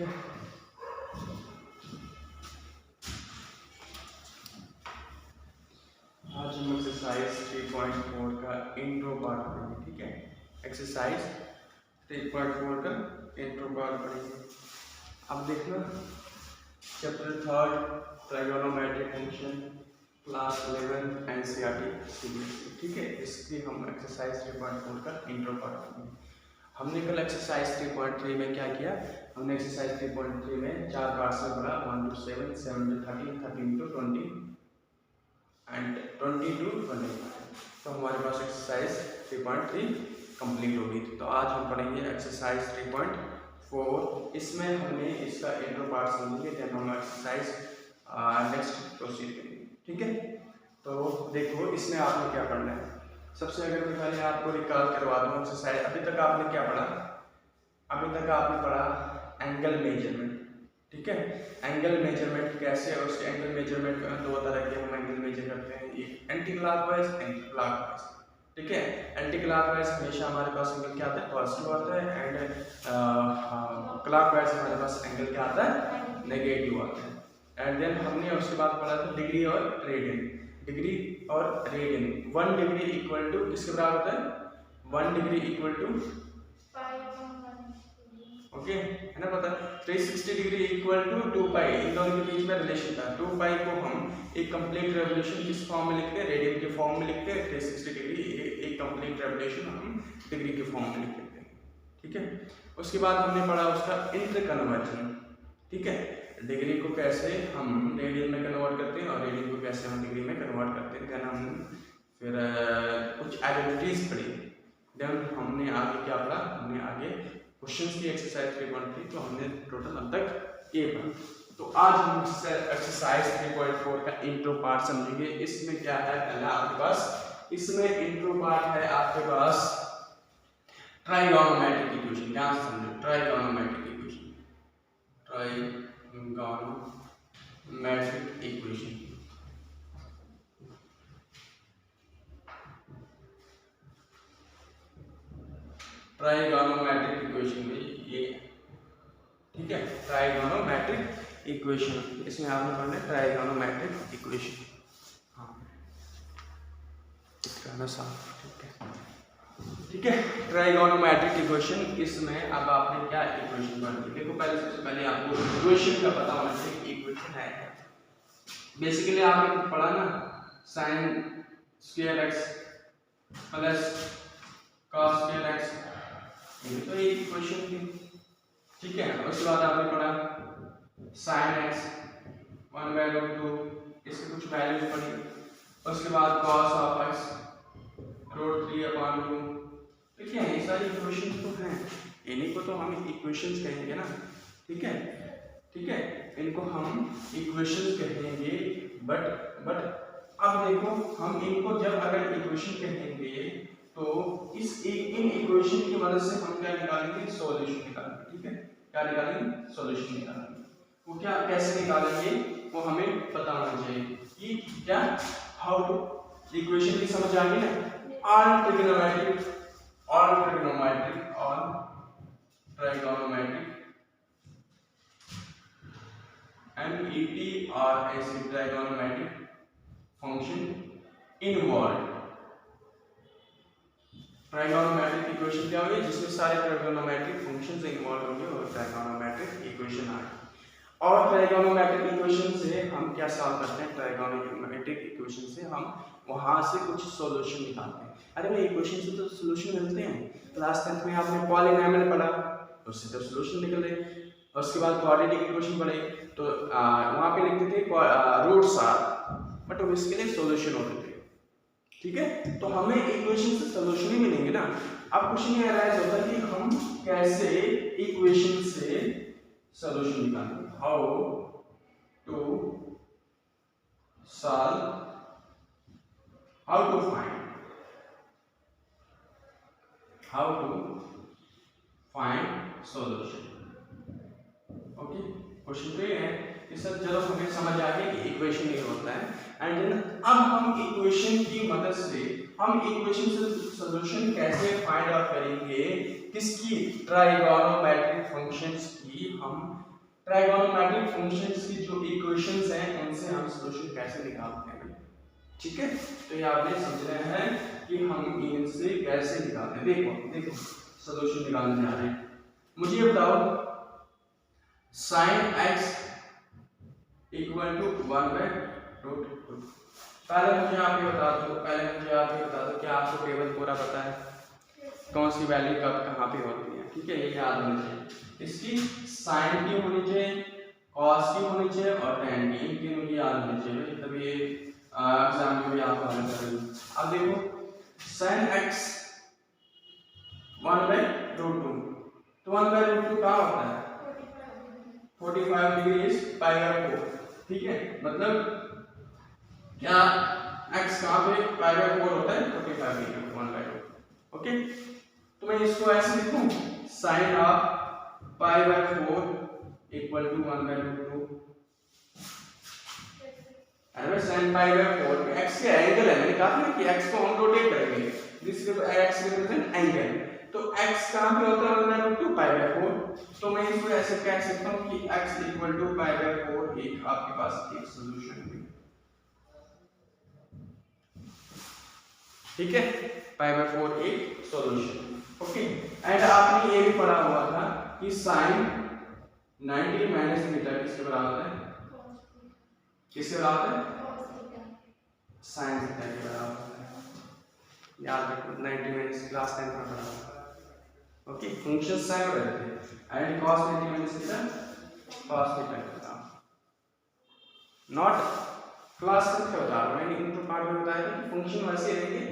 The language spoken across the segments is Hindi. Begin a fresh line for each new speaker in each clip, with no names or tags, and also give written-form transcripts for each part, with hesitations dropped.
है। आज हम एक्सरसाइज 3.4 का इंट्रो पार्ट पढ़ेंगे। ठीक है, एक्सरसाइज 3.4 का इंट्रो पार्ट पढ़ेंगे। अब देखना chapter 3 trigonometric function class 11 NCERT CBSE. ठीक है, इसकी हम एक्सरसाइज 3.4 का इंट्रो पार्ट पढ़ेंगे। हमने कल एक्सरसाइज 3.3 में क्या किया, हमने एक्सरसाइज 3.3 में 4 पार्ट्स में पढ़ा, 1 to 7, 7 to 13, 13 to 20 and 20 to 25। तो हमारे पास एक्सरसाइज 3.3 कंप्लीट होगी। तो आज हम पढ़ेंगे एक्सरसाइज 3.4। इसमें हमने इसका इंट्रो पार्ट समझेंगे, देन हम एक्सरसाइज नेक्स्ट प्रोसीड करेंगे। ठीक है, तो देखो इसमें आपने क्या पढ़ना है। सबसे अगर मैं पहले आपको रिकॉल करवा दूँ एक्सरसाइज, अभी तक आपने क्या पढ़ा, अभी तक आपने पढ़ा एंगल मेजरमेंट। ठीक है, एंगल मेजरमेंट कैसे है, उसके एंगल मेजरमेंट दो तरह के हम एंगल मेजर करते हैं, एक एंटी क्लॉकवाइज, एंटी क्लॉकवाइज। ठीक है, एंटी क्लॉकवाइज हमेशा हमारे पास एंगल क्या आता है, पॉजिटिव आता है, एंड क्लॉकवाइज हमारे पास एंगल क्या आता है, नेगेटिव आता है। एंड देन हमने उसके बाद पढ़ा था डिग्री और रेडियन। डिग्री और रेडियन, 1 डिग्री इक्वल टू किसके बराबर होता है, 1 डिग्री इक्वल टू ओके है ना, पता 360 डिग्री इक्वल टू 2 पाई, इन दोनों के बीच में रिलेशन था। 2 पाई को हम एक कंप्लीट रेवोल्यूशन किस फॉर्म में लिखते हैं, रेडियन के फॉर्म में लिखते हैं। 360 डिग्री एक कंप्लीट रेवोल्यूशन हम डिग्री के फॉर्म में लिख देते हैं। ठीक है, उसके बाद हमने पढ़ा उसका इंटर कन्वर्जन। ठीक है, डिग्री को कैसे हम रेडियन में कन्वर्ट करते हैं और रेडियन को कैसे हम डिग्री में कन्वर्ट करते हैं। देन हम फिर कुछ आइडेंटिटीज पढ़ी। देन हमने आगे क्या पढ़ा, हमने आगे क्वेश्चंस की एक्सरसाइज 3.3। तो हमने टोटल अब तक ये पढ़ा। तो आज हम एक्सरसाइज 3.4 का इंट्रो पार्ट समझेंगे। इसमें क्या है, पहला आपके पास इसमें इंट्रो पार्ट है आपके पास ट्राइगोनोमेट्रिक इक्वेशन। ध्यान से समझो, trigonometric equation, trigonometric equation. Trigonometric equation में ये, ठीक है, ट्राइगोनोमेट्रिक इक्वेशन, इसमें आपने पढ़ना है ट्राइगोनोमेट्रिक इक्वेशन। हाँ, इतना साफ, ठीक है, ठीक है, ट्राइगोनोमेट्रिक इक्वेशन। इसमें अब आपने क्या इक्वेशन पढ़नी, देखो पहले सबसे पहले आपको इक्वेशन का पता होना चाहिए। इक्वेशन है क्या, बेसिकली आपने पढ़ा ना, sine square x plus cos square x, ये तो एक इक्वेशन थी। ठीक है, उसके बाद आपने पढ़ा साइन एक्स 1/2, इसके कुछ वैल्यूज पढ़ी। उसके बाद कॉस ऑफ एक्स √3/2। ठीक है, ये सारी इक्वेशंस तो हैं, इन्हीं को तो हम इक्वेशंस कहेंगे ना। ठीक है, ठीक है, इनको हम इक्वेशंस कहेंगे। बट अब देखो, हम इनको जब अगर इक्वेशन कहेंगे तो इन इक्वेशन की मदद से हम क्या निकालेंगे, सॉल्यूशन निकालेंगे। ठीक है, क्या निकालेंगे, सॉल्यूशन निकालेंगे। वो क्या कैसे निकालेंगे वो हमें पता होना चाहिए कि क्या, हाउ टू, इक्वेशन की समझ आ गई ना। ऑल ट्रिग्नोमेट्रिक MET और ऐसे trigonometric function involve. Trigonometric equation क्या होगी, जिसमें सारे ट्राइगोनोमेट्रिक फंक्शंस इन्वॉल्व होंगे और ट्राइगोनोमेट्रिक इक्वेशन आएगी। और ट्राइगोनोमेट्रिक इक्वेशन से हम क्या सॉल्व करते हैं, ट्राइगोनोमेट्रिक इक्वेशन से हम वहां से कुछ सॉल्यूशन निकालते हैं। अरे भाई, इक्वेशन से तो सॉल्यूशन मिलते हैं। क्लास 10th में आपने पॉलिनॉमियल पढ़ा, उससे तो सॉल्यूशन निकले। उसके बाद क्वाड्रेटिक इक्वेशन पढ़े, तो वहां पे लिखते थे रूट्स आर, बट इसके लिए सॉल्यूशन होते थे। ठीक है, तो हमें इक्वेशन से सॉल्यूशन ही मिलेंगे ना। अब क्वेश्चन ये अराइज होता है कि हम कैसे इक्वेशन से सॉल्यूशन निकालेंगे, how to solve, how to find solution. Okay, question तो ये है कि सर चलो हमें समझ आ गया कि इक्वेशन ये होता है। एंड देन अब हम इक्वेशन की मदद से हम इक्वेशन से सॉल्यूशन कैसे फाइंड आउट करेंगे, किसकी, ट्राइगोनोमेट्रिक फंक्शंस की हम ट्राइगोनोमेट्रिक फंक्शंस की जो इक्वेशंस हैं उनसे हम सॉल्यूशन कैसे निकालते हैं, ठीक है। तो ये आपने समझना है कि हम इनसे कैसे निकालते हैं। देखो सॉल्यूशन निकालने जा रहे हैं। मुझे ये बताओ sin x इक्वल टू 1/√2। पहले मुझे आप ये बता दो कि आपको टेबल पूरा पता है कौन सी वैल्यू कब कहाँ पे होती है, ठीक है। ये याद होना चाहिए। इसकी साइन की होनी चाहिए, कॉस की होनी चाहिए और tan की, इन तीनों की याद होनी चाहिए, तभी ये एग्जाम में भी आपको हल करेंगे। अब देखो sin x 1/√2, तो 1/√2 कहाँ होता है 45 डिग्री इज π/4, ठीक है। मतलब क्या x कहाँ पे π/4 होता है 45 डिग्री 1/2, ओके। तो मैं इसको ऐसे लिखूं sin ऑफ π/4 इक्वल टू 1/√2। अरे sin π/4 x के एंगल है, मैंने कहा ना कि x को हम रोटेट करेंगे, दिस x रिप्रेजेंट एंगल, तो x कहां पे होता है 1/√2 π/4। तो मैं इसको ऐसे कह सकता हूं कि x इक्वल टू π/4 एक आपके पास एक सॉल्यूशन है, ठीक है। π/4 एक सॉल्यूशन, ओके। एंड आपने ये भी पढ़ा हुआ था कि sin 90 माइनस थीटा किसके बराबर है, किसके बराबर है sin थीटा के बराबर है, याद रखो 90 माइनस क्लास 10 का पढ़ा हुआ, ओके। फंक्शन सेम रहते हैं and cos 90 minus theta cos theta के बराबर, नॉट क्लास 10 का बता रहा हूं। मैंने इनपुट पार्ट में बताया था कि फंक्शन वैसे रहेंगे,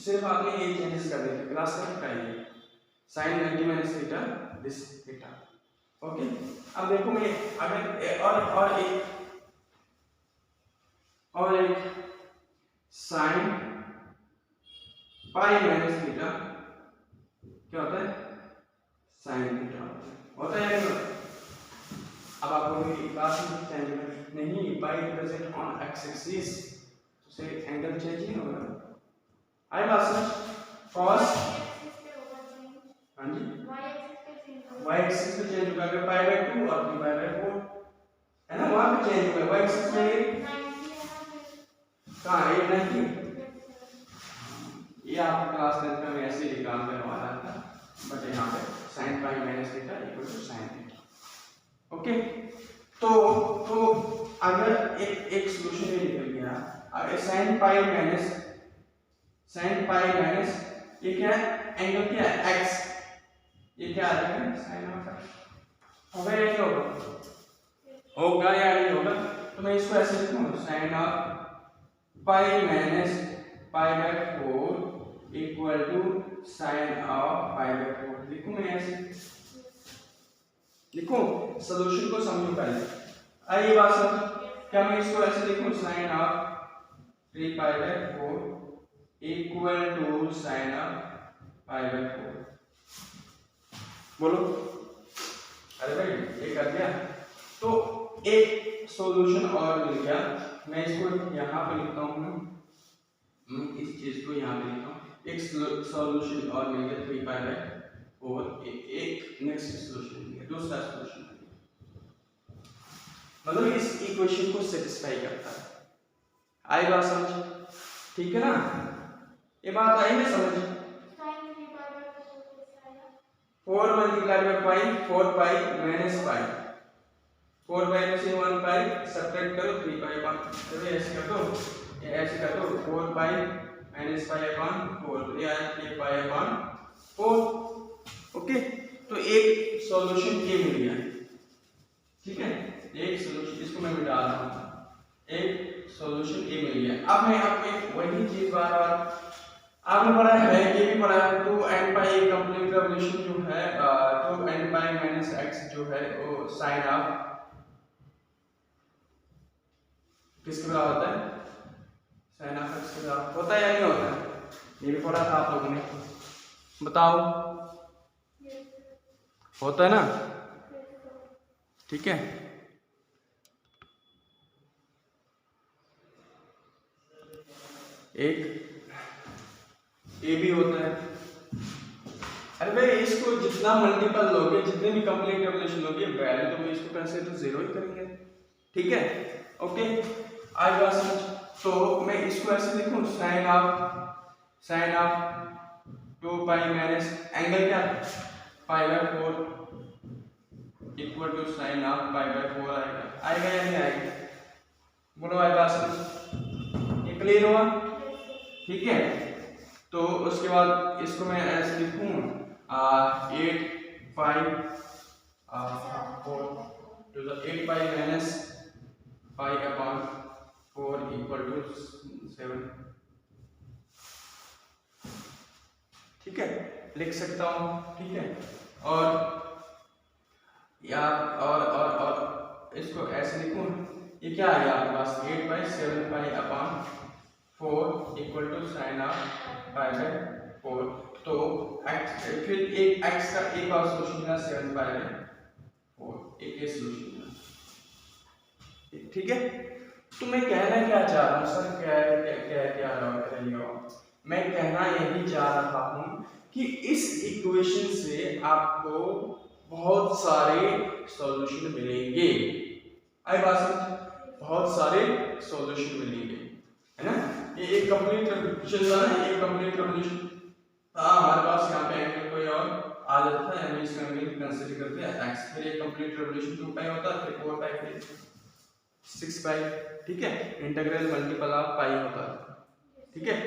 सिर्फ आपने ये चेंजेस कर देंगे। क्लास 10 का ये sin 90 minus theta this theta, okay. अब देखो मैं अगर और एक sin पाई माइनस थीटा क्या होता है sin थीटा होता है या नहीं होता। अब आपको मेरी बात नहीं, पाई रिप्रेजेंट ऑन x एक्सिस, तो से एंगल चेंज नहीं होगा। आई बात समझ, cos हाँ जी y एक्सिस पे चेंज होगा, अगर π/2 और 3/4 है ना, वहां पे चेंज होगा। y एक्सिस में कहां है 90, ये आपका क्लास 10 में ऐसे ही काम करवा रहा था, बट यहाँ पे sin π minus theta equal to sin theta, okay. तो अगर एक सॉल्यूशन ये निकल गया, अगर sin π माइनस ये क्या है एंगल क्या है x, ये क्या आ जाएगा sin ऑफ x, होगा या नहीं होगा या नहीं होगा। तो मैं इसको ऐसे लिखूं sin of π minus π/4 equal to sin of π/4, लिखूं मैं ऐसे, लिखूं सॉल्यूशन को समझो पहले। आइए बात समझ, क्या मैं इसको ऐसे लिखूं sin of 3π/4 equal to sin of π/4, बोलो। अरे भाई ये कर दिया, तो एक सॉल्यूशन और मिल गया। मैं इसको यहाँ पे लिखता हूँ, इस चीज को यहाँ पे लिखता हूँ, एक सॉल्यूशन और मिल गया 3π/4, एक नेक्स्ट सॉल्यूशन मिल गया, दूसरा सॉल्यूशन मिल गया, मतलब इस इक्वेशन को सेटिस्फाई करता है। आई बात समझ, ठीक है ना, ये बात आई ना समझ। 4 multiply by pi 4 pi minus पाई, 4 पाई में से 1 पाई सब्ट्रैक्ट करो 3 पाई अपॉन, चलो ऐसे कर दो, ये ऐसे कर दो 4 पाई माइनस पाई अपॉन 4, ये आया 3 पाई अपॉन 4, ओके। तो एक सॉल्यूशन ये मिल गया, ठीक है, एक सॉल्यूशन, इसको मैं मिटा रहा हूं, एक सॉल्यूशन ये मिल गया। अब मैं आपको वही चीज बार-बार आपने पढ़ा है, ये भी पढ़ा है 2n पाई कंप्लीट रेवोल्यूशन जो है 2n पाई माइनस x जो है वो sin ऑफ किसके बराबर होता है, sin ऑफ x के बराबर होता है या नहीं होता है, ये भी पढ़ा था आप लोगों ने, बताओ होता है ना, ठीक है। एक ए भी होता है, अरे भाई इसको जितना मल्टीपल लोगे, जितने भी कंप्लीट रेवोल्यूशन लोगे, वैल्यू तो इसको कंसीडर जीरो ही करेंगे, ठीक है। ओके, आज बात समझ। तो मैं इसको ऐसे लिखूं, sine of 2 pi minus angle क्या pi by 4 equal to sine of pi by 4 आएगा या नहीं आएगा? बोलो आज बात समझ, ये क्लियर हुआ? ठीक है। तो उसके बाद इसको मैं ऐसे लिखूं 8 pi 4 to the 8 pi minus pi upon 4 equal to 7, ठीक है, लिख सकता हूँ, ठीक है। और या और इसको ऐसे लिखूं, ये क्या आ गया आपके पास 8 by 7 pi upon 4 equal to sine of pi by 4। तो x फिर एक x का एक और सॉल्यूशन है 7 पाई बाय 4, एक सॉल्यूशन है, ठीक है। तो मैं कहना क्या चाह रहा हूँ सर, क्या मैं कहना यही चाह रहा हूँ कि इस इक्वेशन से आपको बहुत सारे सॉल्यूशन मिलेंगे। आई बात समझ, बहुत सारे सॉल्यूशन मिलेंगे, है ना। ये एक कंप्लीट रेवोल्यूशन था ना, एक कंप्लीट रेवोल्यूशन था हमारे पास, यहाँ पे एंगल कोई और आ जाता है, हम इसका एंगल कंसीडर करते हैं x, फिर एक कंप्लीट रेवोल्यूशन 2 पाई होता है, फिर 4 पाई, फिर 6 पाई, ठीक है। इंटीग्रल मल्टीपल ऑफ पाई होता है, ठीक है।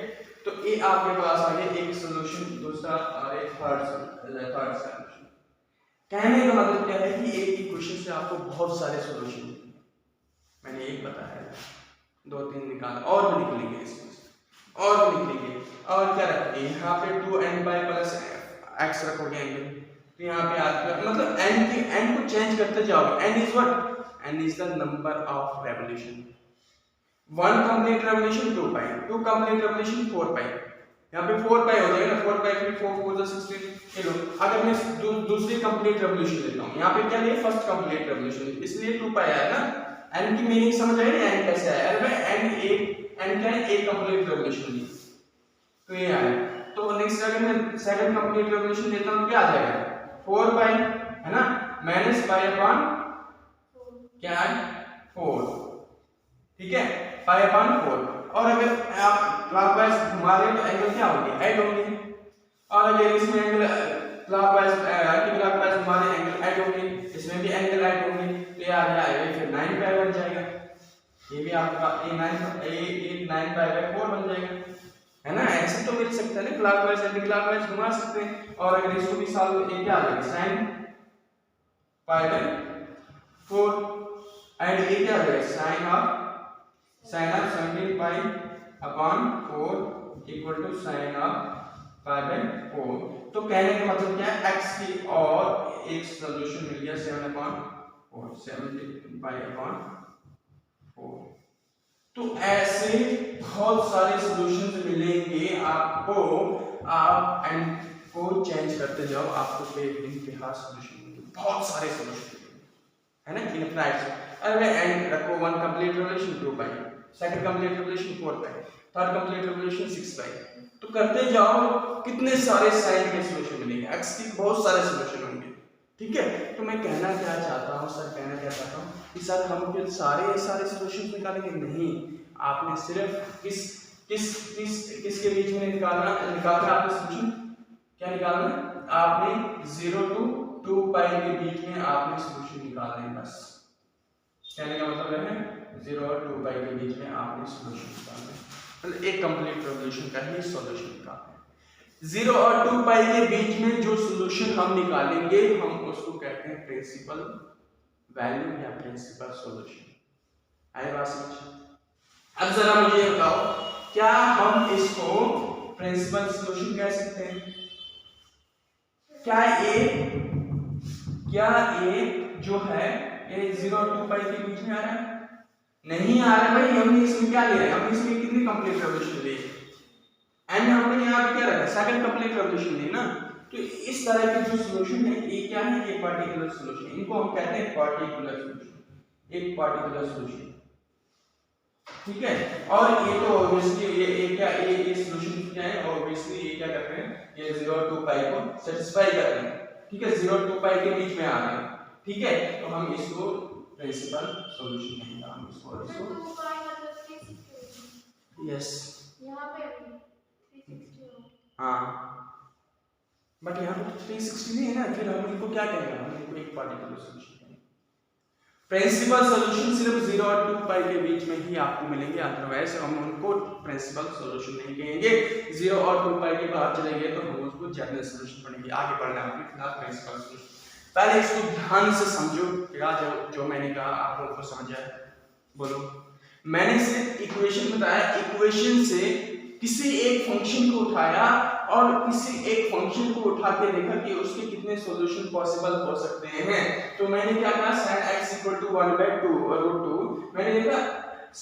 तो ये आपके पास आ गया एक सॉल्यूशन, दूसरा और एक थर्ड सॉल्यूशन। कहने का मतलब क्या है कि एक इक्वेशन से आपको बहुत सारे सॉल्यूशन मिलेंगे। मैंने एक बताया, 2-3 निकाल और भी निकलेंगे इसमें से, और भी निकलेंगे। और क्या रखेंगे यहाँ पे 2n पाई प्लस x रखोगे एंगल, तो यहाँ पे आपका मतलब n को चेंज करते जाओगे। n is what? n is the number of revolution. 1 complete revolution 2 pi, 2 complete revolution 4 पाई, यहाँ पे 4 पाई हो जाएगा ना, 4 पाई फिर 4 4 16। चलो अगर मैं दूसरी कंप्लीट रेवोल्यूशन लेता हूँ, यहाँ पे क्या लिया फर्स्ट कंप्लीट रेवोल्यूशन, इसलिए 2 पाई आया ना। n की मीनिंग समझ आई ना, n कैसे आया? अरे भाई n क्या है, एक कंप्लीट रेवोल्यूशन ली, तो ये आया। तो नेक्स्ट अगर मैं सेकंड कंप्लीट रेवोल्यूशन लेता हूँ, क्या आ जाएगा 4 पाई, है ना, माइनस पाई अपॉन क्या है 4, ठीक है, पाई अपॉन 4। और अगर आप क्लॉकवाइज घुमा रहे हो तो एंगल क्या होंगे, ऐड होंगे। और अगर इसमें एंगल क्लॉकवाइज एंटी क्लॉकवाइज घुमा रहे एंगल ऐड होंगे, इसमें भी एंगल ऐड होंगे, तो यार आएगा फिर 9 पाई बन जाएगा। ये भी आपका ये 9 पाई बाय 4 बन जाएगा, है ना। ऐसे तो मिल सकता है ना, क्लॉकवाइज एंटी क्लॉकवाइज घुमा सकते हैं। और अगर इसको भी सॉल्व, ये क्या आ जाएगा sin पाई बाय 4, एंड ये क्या आ जाएगा sin of 17 pi upon 4 equal to sin of pi by 4। तो कहने का मतलब क्या है, x की और एक सॉल्यूशन मिल गया 7 अपॉन 4, 17 पाई अपॉन 4। तो ऐसे बहुत सारे सॉल्यूशंस मिलेंगे आपको, आप एंड को चेंज करते जाओ, आपको बेइंतहा सॉल्यूशन मिलेंगे, बहुत सारे सॉल्यूशन मिलेंगे, है ना, इनफाइनाइट। अरे एंड रखो 1 कंप्लीट रेवोल्यूशन 2 पाई, सेकंड कंप्लीट रेवोल्यूशन 4 पाई, थर्ड कंप्लीट रेवोल्यूशन 6 पाई, तो करते जाओ, कितने सारे साइन के सॉल्यूशन मिलेंगे, x के बहुत सारे सॉल्यूशन होंगे, ठीक है। तो मैं कहना क्या चाहता हूँ सर, कहना क्या चाहता हूँ कि सर हम फिर सारे सॉल्यूशन निकालेंगे, नहीं, आपने सिर्फ किसके बीच में निकालना आपने सॉल्यूशन, क्या निकालना, आपने 0 to 2 पाई के बीच में आपने सॉल्यूशन निकालना है बस। कहने का मतलब है 0 और 2 पाई के बीच में आपने सॉल्यूशन निकालना है, मतलब एक कंप्लीट रेवोल्यूशन का ही सॉल्यूशन निकालना है। 0 और 2 पाई के बीच में जो सॉल्यूशन हम निकालेंगे, हम उसको कहते हैं प्रिंसिपल वैल्यू या प्रिंसिपल सॉल्यूशन। आए बात समझ? अब जरा मुझे बताओ, क्या हम इसको प्रिंसिपल सॉल्यूशन कह सकते हैं? क्या ये जो है ये 0 और 2 पाई के बीच में आ रहा है? नहीं आ रहा भाई। हमने इसमें क्या ले रहे हैं, हमने इसमें कितनी कंप्लीट रेवोल्यूशन ली, एंड हमने यहाँ पे क्या रखा, सेकंड कंप्लीट रेवोल्यूशन ली ना। तो इस तरह के जो सॉल्यूशन है, ये क्या है, ये पार्टिकुलर सॉल्यूशन, इनको हम कहते हैं पार्टिकुलर सॉल्यूशन, एक पार्टिकुलर सॉल्यूशन, ठीक है। और ये तो ऑब्वियसली ये क्या ये सॉल्यूशन क्या है, ऑब्वियसली ये क्या कर रहे हैं, ये 0 और 2 पाई को सेटिस्फाई कर रहे हैं। ठीक है, 0 और 2 पाई के बीच में आ रहे हैं। ठीक है, तो हम इसको प्रिंसिपल सॉल्यूशन कहेंगे। हम इसको यस
यहाँ पे 360
हाँ, बट यहाँ पे 360 नहीं है ना, फिर हम इनको क्या कहेंगे, हम इनको एक पार्टिकुलर सॉल्यूशन कहेंगे। प्रिंसिपल सॉल्यूशन सिर्फ 0 और 2 पाई के बीच में ही आपको मिलेंगे, अदरवाइज हम उनको प्रिंसिपल सॉल्यूशन नहीं कहेंगे। 0 और 2 पाई के बाहर चले गए तो हम उसको जनरल सॉल्यूशन पढ़ेंगे। आगे बढ़ना है फिलहाल प्रिंसिपल सॉल्यूशन। पहले इसको ध्यान से समझो, क्या जो मैंने कहा आप लोगों को समझ आया, बोलो। मैंने सिर्फ इक्वेशन बताया, इक्वेशन से किसी एक फंक्शन को उठाया और किसी एक फंक्शन को उठा के देखा कि उसके कितने सॉल्यूशन पॉसिबल हो सकते हैं। तो मैंने क्या कहा, sin x = 1/2 मैंने देखा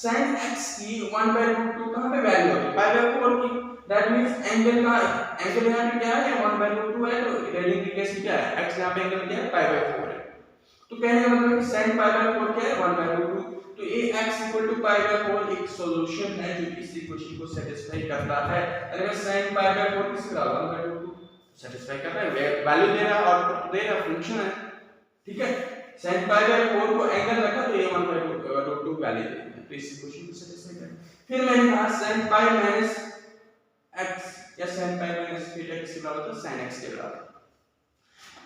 sin x की 1/2 कहां पे वैल्यू होगी, π/4 की। दैट मींस एंगल का एंगल यहां पे क्या है, 1/2 है, तो रीडिंग के केस में क्या है, x यहां पे एंगल क्या है, π/4 है। तो कहने का मतलब sin π/4 क्या है, 1/2। तो ये x = π/4 एक सॉल्यूशन है जो इस इक्वेशन को सेटिस्फाई करता है। अरे मैं sin π/4 किसके बराबर 1/2 सेटिस्फाई कर रहा है, वैल्यू दे रहा है, आउटपुट दे रहा है, फंक्शन है। ठीक है, sin π/4 को एंगल रखा तो ये 1/2 वैल्यू देगा, तो इस इक्वेशन को सेटिस्फाई करेगा। फिर मैंने कहा sin π - x या sin π - θ किसके बराबर होता है, sin x के बराबर।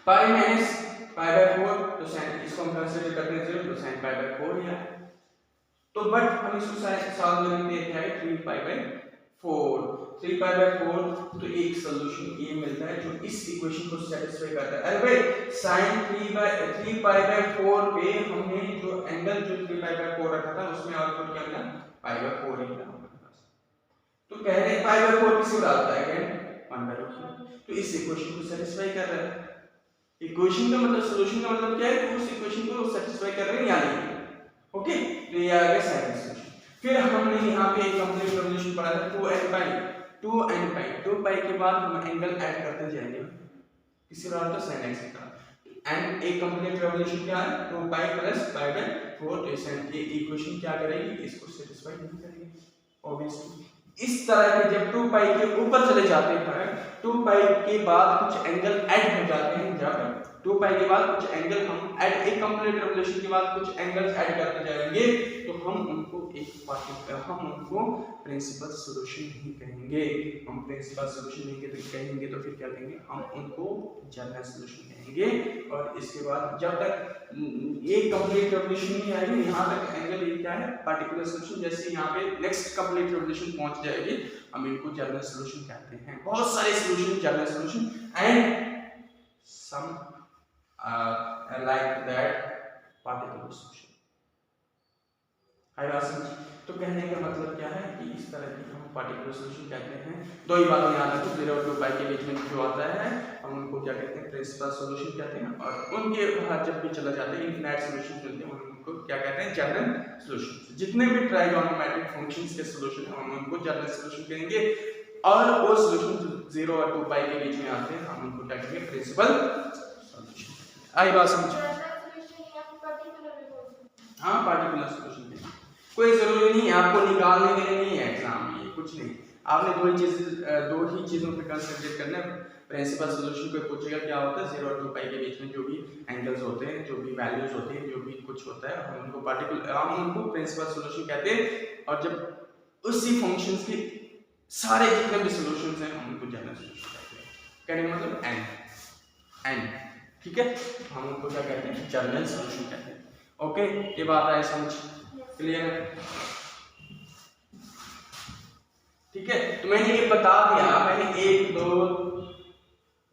π - π/4 तो sin इसको हम कंसीडर करते हैं 0, तो sin π/4 ही है। तो बट हम इसको सॉल्व करेंगे, क्या है 3π/4 3π/4 तो एक सॉल्यूशन ये मिलता है जो इस इक्वेशन को सेटिस्फाई करता है। अरे भाई sin 3π/4 पे हमने जो एंगल जो 3π/4 रखा था उसमें आउटपुट क्या मिला, π/4 ही मिला हमारे पास। तो कह रहे हैं π/4 किससे बराबर है, अगेन 1/2। तो इस इक्वेशन को सेटिस्फाई कर रहा है। इक्वेशन का मतलब सॉल्यूशन का मतलब क्या है कि उस इक्वेशन को सेटिस्फाई कर रहे हैं या नहीं। ओके, तो ये आ गया सेकंड सॉल्यूशन। फिर हमने यहाँ पे एक कंप्लीट रेवोल्यूशन पढ़ा था 2 पाई के बाद हम एंगल ऐड करते जाएंगे, किसी बराबर तो sin x का। एंड एक कंप्लीट रेवोल्यूशन क्या है, 2 पाई + π/4। ये इक्वेशन क्या करेगी, इसको सेटिस्फाई नहीं करेगी ऑब्वियसली। इस तरह के जब 2 पाई के ऊपर चले जाते हैं, 2 पाई के बाद कुछ एंगल ऐड हो जाते हैं, जब 2 पाई के बाद कुछ एंगल हम ऐड, एक कंप्लीट रेवोल्यूशन के बाद कुछ एंगल्स ऐड करते जाएंगे, तो हम उनको प्रिंसिपल सॉल्यूशन नहीं कहेंगे। हम प्रिंसिपल सॉल्यूशन नहीं कहेंगे तो फिर क्या कहेंगे, हम उनको जनरल सॉल्यूशन कहेंगे। और इसके बाद जब तक एक कंप्लीट रेवोल्यूशन नहीं आएगी, यहाँ तक एंगल ये क्या है, पार्टिकुलर सॉल्यूशन। जैसे यहाँ पे नेक्स्ट कंप्लीट रेवोल्यूशन पहुंच जाएगी, हम इनको जनरल सॉल्यूशन कहते हैं। बहुत सारे solution general solution and some like that particular solution। तो कहने का मतलब क्या है कि इस तरह की हम पार्टिकुलर सॉल्यूशन कहते हैं। दो ही बातें याद रखो, 0 और 2 पाई के बीच में जो आता है हम उनको क्या कहते हैं, प्रिंसिपल सॉल्यूशन कहते हैं। और उनके बाहर जब भी चला जाता है, इनफिनिट सॉल्यूशन मिलते हैं, हम उनको क्या कहते हैं, जनरल सॉल्यूशन। जितने भी ट्राइगोनोमेट्रिक फंक्शंस के सॉल्यूशन है हम उनको जनरल सॉल्यूशन कहेंगे। और वो सॉल्यूशन जो 0 और 2 पाई के बीच में आते हैं हम उनको क्या कहेंगे, प्रिंसिपल सॉल्यूशन। आई बात समझ? हाँ, पार्टिकुलर सॉल्यूशन है, कोई जरूरी नहीं आपको निकालने के लिए नहीं है एग्जाम में, कुछ नहीं। आपने दो ही चीजों पे कंसंट्रेट करना है। प्रिंसिपल सॉल्यूशन पे पूछेगा क्या होता है, 0 और 2 पाई के बीच में जो भी एंगल्स होते हैं, जो भी वैल्यूज होती हैं, जो भी कुछ होता है, हम उनको प्रिंसिपल सॉल्यूशन कहते हैं। और जब उसी फंक्शंस के सारे जितने भी सॉल्यूशंस हैं हम उनको जनरल सॉल्यूशन कहते हैं। कहने का मतलब एंड ठीक है, हम उनको क्या कहते हैं, जनरल सॉल्यूशन कहते हैं। ओके, ये बात है समझ, क्लियर है? ठीक है, तो मैंने ये बता दिया, मैंने 1 2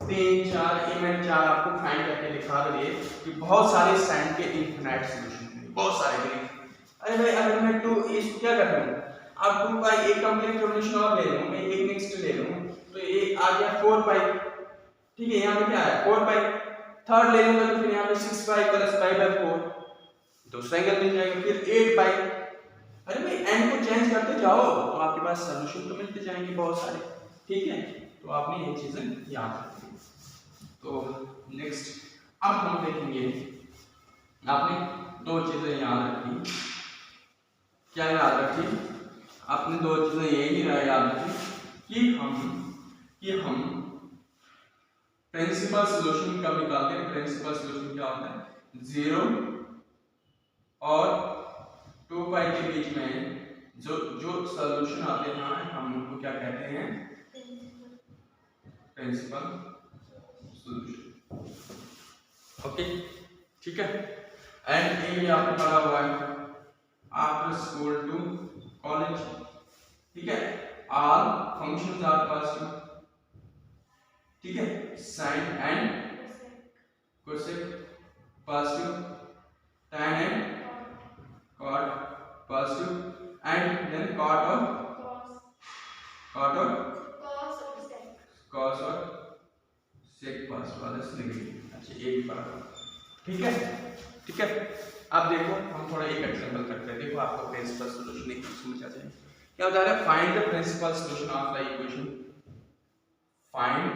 3 4 ये मैंने 4 आपको फाइंड करके दिखा दिए कि बहुत सारे साइन के इनफिनिट सॉल्यूशन हैं, बहुत सारे हैं। अरे भाई अगर मैं 2 इसको क्या कर रहा हूं, अब 2 पाई एक कंप्लीट सॉल्यूशन और ले लूं, मैं एक नेक्स्ट ले लूं, तो ये आ गया 4 पाई। ठीक है, यहां पे क्या है 4 पाई, थर्ड ले लूंगा तो फिर यहां पे 6 पाई + π/4 दूसरा एंगल मिल जाएगा, फिर 8 पाई। अरे भाई एन को चेंज करते जाओ तो आपके पास सॉल्यूशन तो मिलते जाएंगे बहुत सारे। ठीक है, तो आपने ये चीजें याद रखनी। तो नेक्स्ट अब हम देखेंगे, आपने दो चीजें याद रखनी। क्या याद रखिए, आपने दो चीजें यही याद रखी कि हम प्रिंसिपल सोल्यूशन कब निकालते हैं। प्रिंसिपल सोल्यूशन क्या होता है, 0 और 2 पाई के बीच में जो सोल्यूशन आते हैं हम उनको क्या कहते हैं, प्रिंसिपल सोल्यूशन। ओके ठीक है। एंड ये आपने पढ़ा हुआ है आफ्टर स्कूल टू कॉलेज, ठीक है। ऑल फंक्शंस आर पॉजिटिव, ठीक है। Sine and cosec positive, tan and cot positive, and then cot और cos और sec पॉजिटिव, अदर्स नेगेटिव। अच्छा एक बार ठीक है, ठीक है। अब देखो हम थोड़ा एक एग्जांपल करते हैं, देखो आपको प्रिंसिपल सॉल्यूशन एक समझ आ जाए। क्या बता रहा है, find the principal solution of the equation, find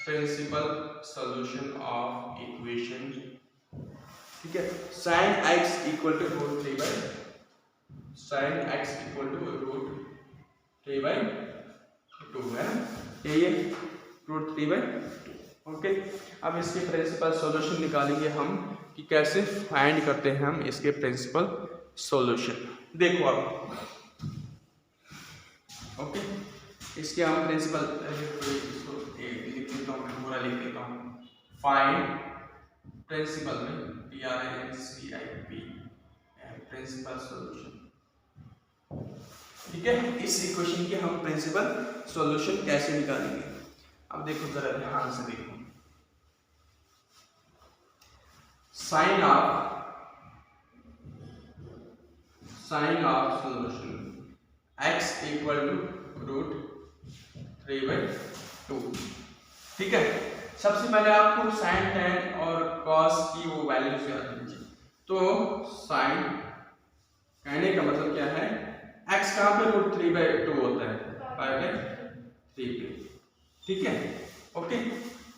principal solution of equation, ठीक है। sin x equal to root 3 by sin x equal to root 3 by 2 है ना, ये रूट 3 बाई 2। ओके, अब इसके प्रिंसिपल सॉल्यूशन निकालेंगे हम कि कैसे फाइंड करते हैं हम इसके प्रिंसिपल सॉल्यूशन। देखो अब ओके, इसके हम प्रिंसिपल इसको लिख लेता हूँ, मैं पूरा लिख लेता हूँ। फाइंड प्रिंसिपल में PRINCIP प्रिंसिपल सॉल्यूशन, ठीक है। इस इक्वेशन के हम प्रिंसिपल सॉल्यूशन कैसे निकालेंगे, अब देखो जरा ध्यान से देखो। Sine of solution x equal to root 3 by 2, ठीक है। सबसे पहले आपको साइन tan और cos की वो वैल्यूज याद कीजिए। तो साइन कहने का मतलब क्या है, x कहाँ पे रूट 3 बाई 2 होता है, 5 बाई 3 पे, ठीक है। ओके,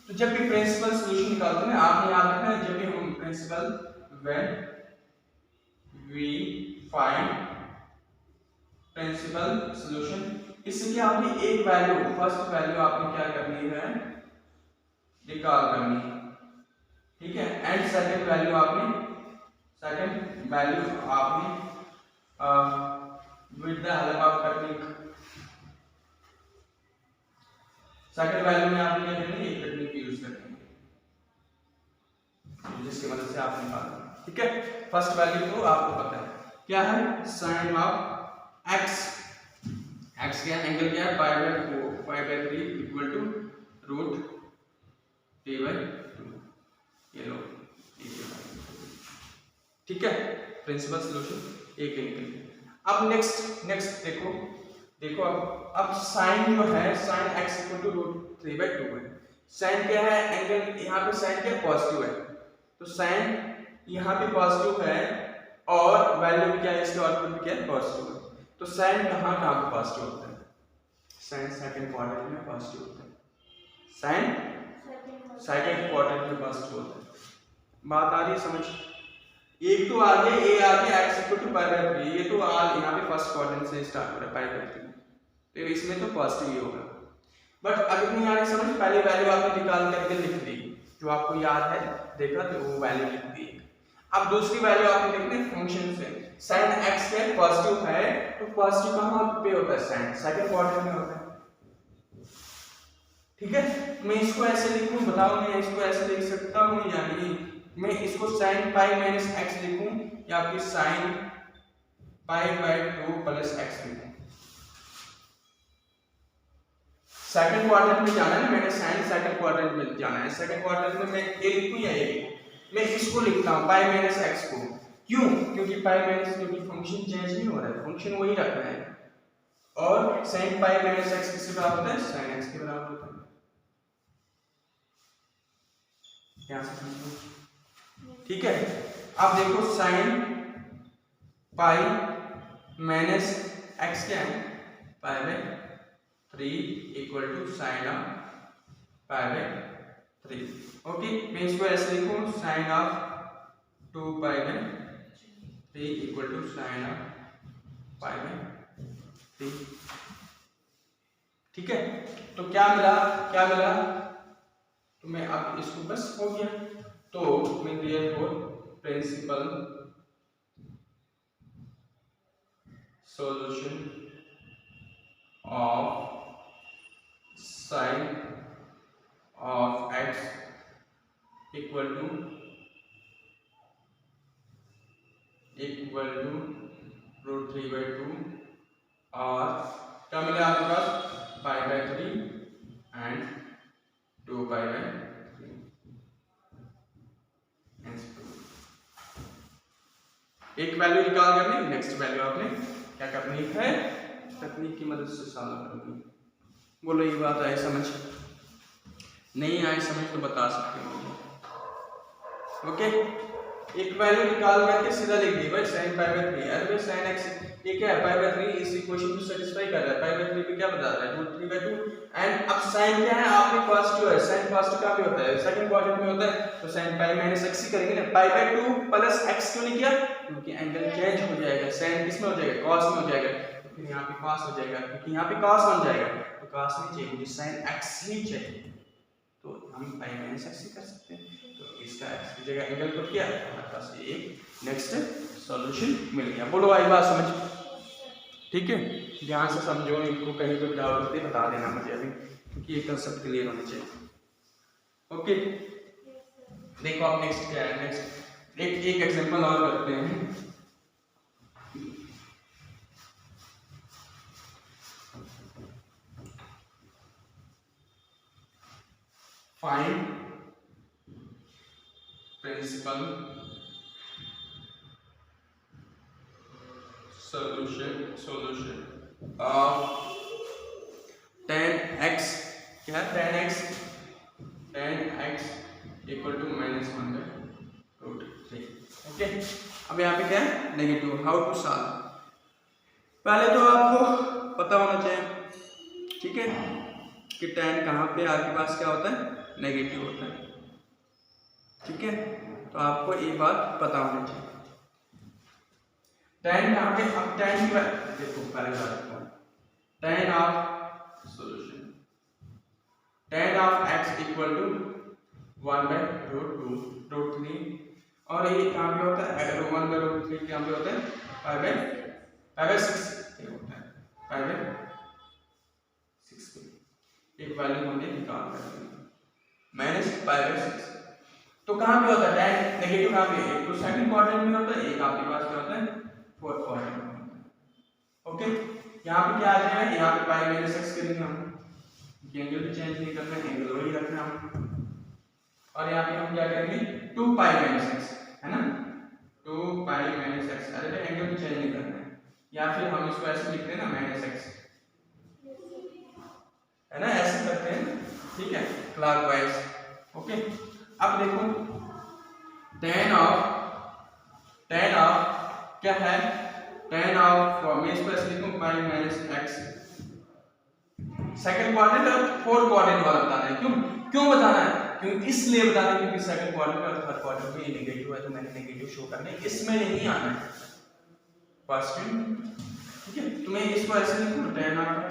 तो जब भी प्रिंसिपल सॉल्यूशन निकालते हैं आपने याद रखना है, जब भी हम principal when we find principal solution, इससे क्या आपने एक वैल्यू, फर्स्ट वैल्यू आपने क्या करनी है, निकाल करनी है, ठीक है। एंड सेकंड वैल्यू आपने with the help of technique, second value में आपने क्या करनी है, एक टेक्निक यूज करनी है जिसकी मदद से आप निकालेंगे, ठीक है। फर्स्ट वैल्यू तो आपको पता है क्या है, साइन ऑफ x, x क्या एंगल क्या है, pi by 3 equal to root 3 by 2, ये लो, ठीक है। प्रिंसिपल सॉल्यूशन एक एंगल। अब नेक्स्ट देखो अब साइन जो है, sine x equal to root 3 by 2 है। साइन क्या है, एंगल यहाँ पे साइन क्या पॉजिटिव है, तो साइन यहाँ पे पॉजिटिव है और वैल्यू क्या है, इसके आउटपुट क्या है, पॉजिटिव है। तो साइन कहाँ पे पॉजिटिव होता है, साइन सेकंड क्वाड्रेंट में पॉजिटिव होता है, साइन सेकंड क्वाड्रेंट में पॉजिटिव होता है। बात आ रही है समझ, एक तो आगे ए आगे x equal to pi by 3, ये तो यहाँ पे फर्स्ट क्वाड्रेंट से स्टार्ट हो रहा है पाई बाई 3, तो इसमें तो पॉजिटिव ही होगा। बट अगर नहीं आ रही समझ, पहली वैल्यू आपने निकाल करके लिख दी, जो आपको याद है देखा तो वो वैल्यू लिख दी। अब दूसरी वैल्यू आपने लिखनी है फंक्शन से, sin x है पॉजिटिव है, तो पॉजिटिव कहाँ पे होता है, साइन सेकंड क्वाड्रेंट में होता है, ठीक है। मैं इसको ऐसे लिखूं, बताओ मैं इसको ऐसे लिख सकता हूं या नहीं, मैं इसको sin पाई माइनस x लिखूं या फिर sin pi by 2 plus x लिखूं। सेकंड क्वाड्रेंट में जाना है ना, मैंने साइन सेकंड क्वाड्रेंट में जाना है, सेकंड क्वाड्रेंट में मैं ए लिखूं या ए लिखूं, मैं इसको लिखता हूं पाई माइनस x को, क्यों, क्योंकि पाई माइनस क्योंकि फंक्शन चेंज नहीं हो रहा है, फंक्शन वही रखना है, और sin पाई माइनस x किसके बराबर होता है, sin x के बराबर होता है। क्या समझो, ठीक है। अब देखो sin पाई माइनस x क्या है, pi by 3 equal to sine of pi by 3। Okay, मैं इसको ऐसे लिखूं, sine of 2 pi by 3 equal to sine of pi by 3। ठीक है, तो क्या मिला तो मैं अब इसको बस हो गया, तो मैं therefore principal solution of sine of x equal to √3/2 और क्या मिला आपके पास pi by 3 and 2 pi by 3। एक वैल्यू निकाल करनी, नेक्स्ट वैल्यू आपने क्या करनी है, तकनीक की मदद से सॉल्व करनी। बोलो ये बात आए समझ, नहीं आए समझ तो बता सकते हो मुझे। ओके, एक वैल्यू निकाल करके सीधा लिख दी भाई sin पाई बाय 3। अरे भाई sin x ये क्या है पाई बाय 3, इस इक्वेशन को सेटिस्फाई कर रहा है। पाई बाय 3 पे क्या बता रहा है √3/2 एंड अब sin क्या है आपके पॉजिटिव है, sin पॉजिटिव का भी होता है, सेकंड क्वाड्रेंट में होता है, तो sin पाई माइनस x ही करेंगे ना। पाई बाय 2 प्लस x क्यों नहीं किया, क्योंकि एंगल चेंज हो जाएगा, sin किस में हो जाएगा cos में हो जाएगा, तो फिर यहाँ पे cos हो जाएगा, क्योंकि यहाँ पे cos बन जाएगा, तो cos नहीं चाहिए मुझे, sin x ही चाहिए, तो हम पाई माइनस x ही कर सकते हैं। तो इसका x की जगह एंगल पुट किया, हमारे पास एक नेक्स्ट सॉल्यूशन मिल गया। बोलो आई बात समझ, ठीक है, ध्यान से समझो, इनको कहीं तो डाउट होते बता देना मुझे अभी, क्योंकि ये कंसेप्ट क्लियर होना चाहिए। ओके, देखो आप नेक्स्ट क्या है, नेक्स्ट एक एग्जांपल और करते हैं। Find principal solution of tan x, क्या tan x equal to -1/√3। Okay, अब यहाँ पे क्या है नेगेटिव, हाउ टू सॉल्व। पहले तो आपको पता होना चाहिए, ठीक है, कि tan कहाँ पे आपके पास क्या होता है नेगेटिव होता है, ठीक है, तो आपको ये बात पता होनी चाहिए। tan कहाँ पे, अब tan की देखो पहले बात tan of solution, tan of x equal to 1/√3 और ये कहाँ पे होता है, अगर 1/√3 कहाँ पे होता है पाई बाय 6 ये होता है, पाई बाय 6 पे एक वैल्यू हमने निकाल कर माइनस पाई बाय 6। तो कहाँ पे होता है tan नेगेटिव, कहाँ पे, एक तो सेकंड क्वाड्रेंट में होता है, एक आपके पास क्या होता है फोर्थ क्वाड्रेंट में होता है। ओके, यहाँ पे क्या आ जाएगा, यहाँ पे पाई माइनस x करेंगे हम, एंगल भी चेंज नहीं करना, एंगल वही रखना हम, और यहाँ पे हम क्या करेंगे 2 पाई माइनस x, है ना, 2 पाई माइनस x, अरे भाई एंगल भी चेंज नहीं करना है, या फिर हम इसको ऐसे लिखते हैं ना -x, है ना, ऐसे करते हैं, ठीक है, क्लॉकवाइज। ओके, अब देखो tan ऑफ क्या है, tan ऑफ मैं इसको ऐसे लिखूं पाई माइनस x, सेकंड क्वाड्रेंट और फोर्थ क्वाड्रेंट वाला बताना है। क्यों बताना है, क्योंकि इसलिए बताना है क्योंकि सेकंड क्वाड्रेंट और थर्ड क्वाड्रेंट में नेगेटिव है, तो मैंने नेगेटिव शो करना है, इसमें नहीं आना है पॉजिटिव, ठीक है, तो मैं इसको ऐसे लिखूं tan of x,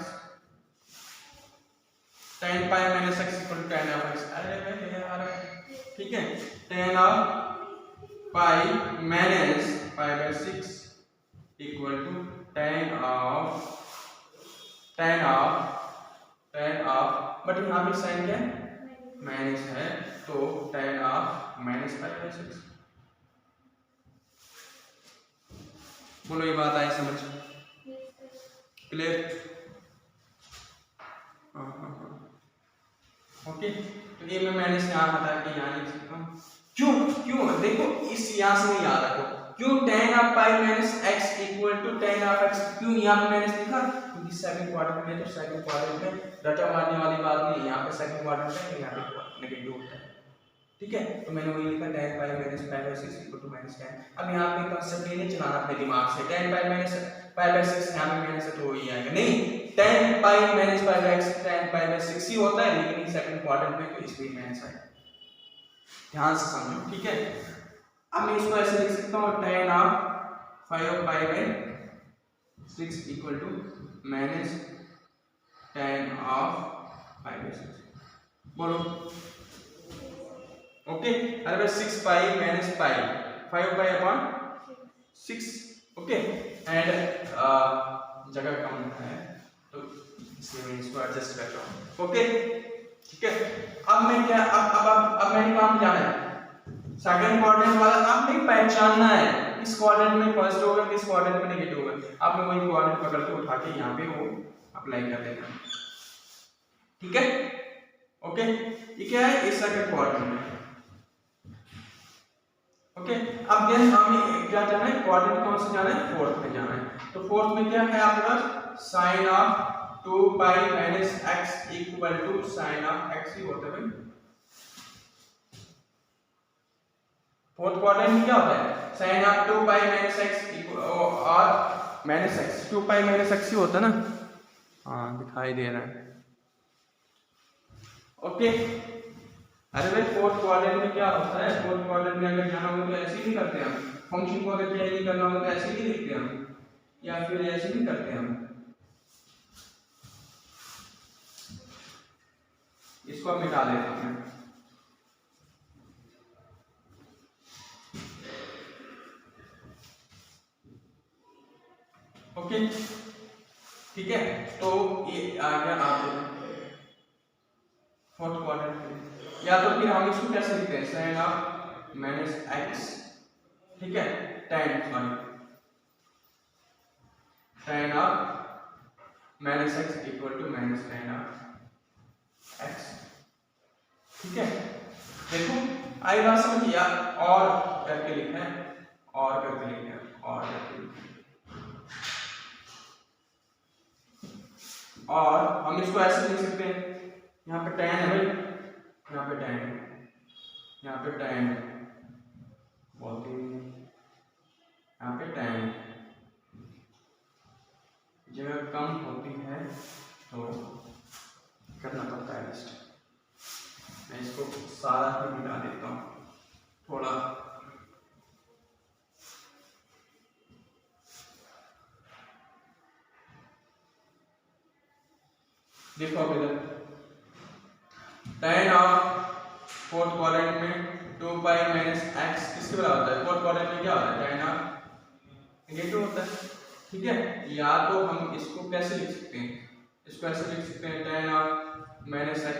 tan pi minus x equal to tan of x, अरे भाई ये आ रहा है, ठीक है, tan of pi minus pi by 6 equal to tan of but यहाँ पे साइन क्या है माइनस है, तो tan of minus pi by 6। बोलो ये बात आई समझ, क्लियर, ओके, तो ये मैं माइनस यहाँ हटा के यहाँ लिख सकता हूँ। क्यों देखो इस यहाँ से नहीं याद रखो, क्यों tan of pi minus x equal to tan of x, क्यों यहाँ पे माइनस लिखा, क्योंकि सेकंड क्वाड्रेंट में, तो सेकंड क्वाड्रेंट में रटा मारने वाली बात नहीं, यहाँ पे सेकंड क्वाड्रेंट है, यहाँ पे नेगेटिव होता है, ठीक है, तो मैंने वही लिखा tan pi minus pi by 6 equal to -10। अब यहाँ पे कांसेप्ट ये नहीं चलाना अपने दिमाग से, tan pi minus pi by 6 यहाँ पे माइनस है तो वही आएगा, नहीं, tan pi minus pi bye x tan pi by 6 ही होता है, लेकिन सेकंड क्वाड्रेंट में तो इसलिए माइनस आएगा, ध्यान से समझो, ठीक है। अब मैं इसको ऐसे लिख सकता हूँ tan of 5/6 equal to minus tan of 5/6। बोलो ओके। अरे भाई 6 pi minus pi 5/6 okay. And जगह कम है तो इसलिए मैं इसको एडजस्ट कर रहा हूँ ओके ठीक है। अब मैं क्या अब मैंने काम जाना है सेकंड क्वाड्रेंट वाला आपने पहचानना है किस क्वाड्रेंट में फर्स्ट होगा किस क्वाड्रेंट में नेगेटिव होगा। आपने वही क्वाड्रेंट पकड़ के उठा के यहाँ पे वो अप्लाई कर देना ठीक है ओके। ये क्या है इस सेकंड क्वाड्रेंट में ओके। अब देन हमें क्या जाना है क्वाड्रेंट कौन से जाना है फोर्थ में जाना है। तो फोर्थ में क्या है आपके पास sin of 2 pi minus x equal to sin of x ही होता है भाई। फोर्थ क्वाड्रेंट में क्या होता है sin of 2 pi minus x और minus x 2 pi minus x ही होता है ना। हाँ दिखाई दे रहा है ओके। अरे भाई फोर्थ क्वाड्रेंट में क्या होता है फोर्थ क्वाड्रेंट में अगर जाना हो तो ऐसे ही नहीं करते हम फंक्शन को अगर चेंज नहीं करना हो तो ऐसे ही नहीं लिखते हम या फिर ऐसे नहीं करते हम। इसको हम मिटा देते हैं ओके ठीक है। तो ये आ गया आप फोर्थ क्वाड्रेंट या तो फिर हम इसको कैसे लिखते हैं sin ऑफ माइनस x ठीक है tan of minus x equal to minus tan of x ठीक है। देखो आई बात समझ या और करके लिखा है और करके लिखा है और करके लिखा है और हम इसको ऐसे लिख सकते हैं यहाँ पे tan है भाई यहाँ पे tan है यहाँ पे tan है बोलते हैं यहाँ पे tan जगह कम होती है तो करना पड़ता है लिस्ट। मैं इसको सारा ही मिटा देता हूँ थोड़ा देखो अब इधर tan ऑफ फोर्थ क्वाड्रेंट में 2 पाई माइनस x किसके बराबर होता है फोर्थ क्वाड्रेंट में क्या होता है tan ऑफ नेगेटिव होता है ठीक है। या तो हम इसको कैसे लिख सकते हैं इसको ऐसे लिख सकते हैं tan ऑफ माइनस x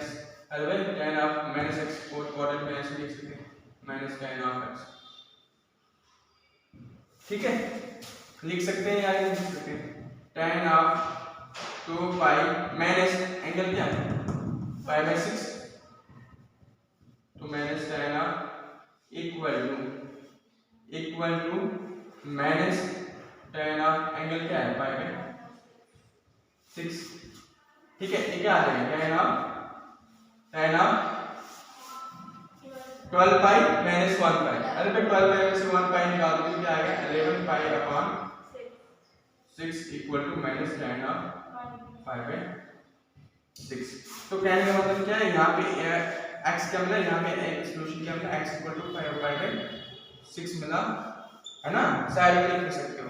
अरे भाई tan of minus x fourth quadrant में ऐसे लिख सकते हैं माइनस tan ऑफ x ठीक है लिख सकते हैं या नहीं लिख सकते हैं tan of 2 pi minus angle क्या है 5/6 तो minus tan of equal to minus tan of angle क्या है 5/6 ठीक है। ये क्या आ जाएगा tan ऑफ 12 पाई माइनस 1 पाई अरे भाई 12 पाई में से 1 पाई निकाल दो क्या आएगा 11 pi upon 6 equal to minus tan of 5/6। तो कहने का मतलब क्या है यहाँ पे x क्या मिला यहाँ पे सॉल्यूशन क्या मिला x इक्वल टू 5/6 मिला है ना साइड में लिख सकते हो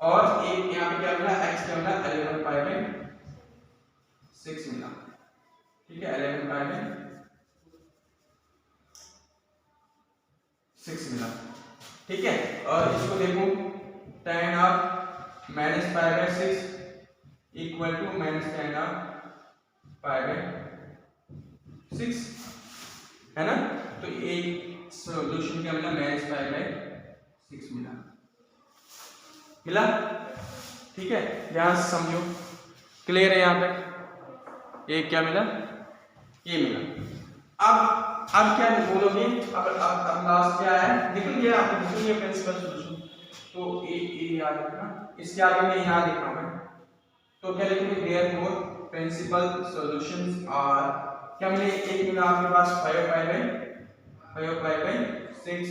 और एक यहाँ पे क्या मिला x क्या मिला 11/6 मिला ठीक है 11/6 मिला ठीक है। और इसको देखो tan of minus 5/6 equal to minus tan of 5/6 है ना। तो एक सॉल्यूशन क्या मिला माइनस 5/6 मिला ठीक है। ध्यान से समझो क्लियर है यहाँ तक ये क्या मिला ये मिला। अब क्या बोलोगे अब लास्ट क्या है देखो ये आपको देखो ये प्रिंसिपल सॉल्यूशन तो ये याद रखना इसके आगे मैं यहाँ लिख रहा हूँ तो क्या लिखेंगे देयरफॉर प्रिंसिपल सॉल्यूशंस आर क्या मिले एक मिला आपके पास 5/6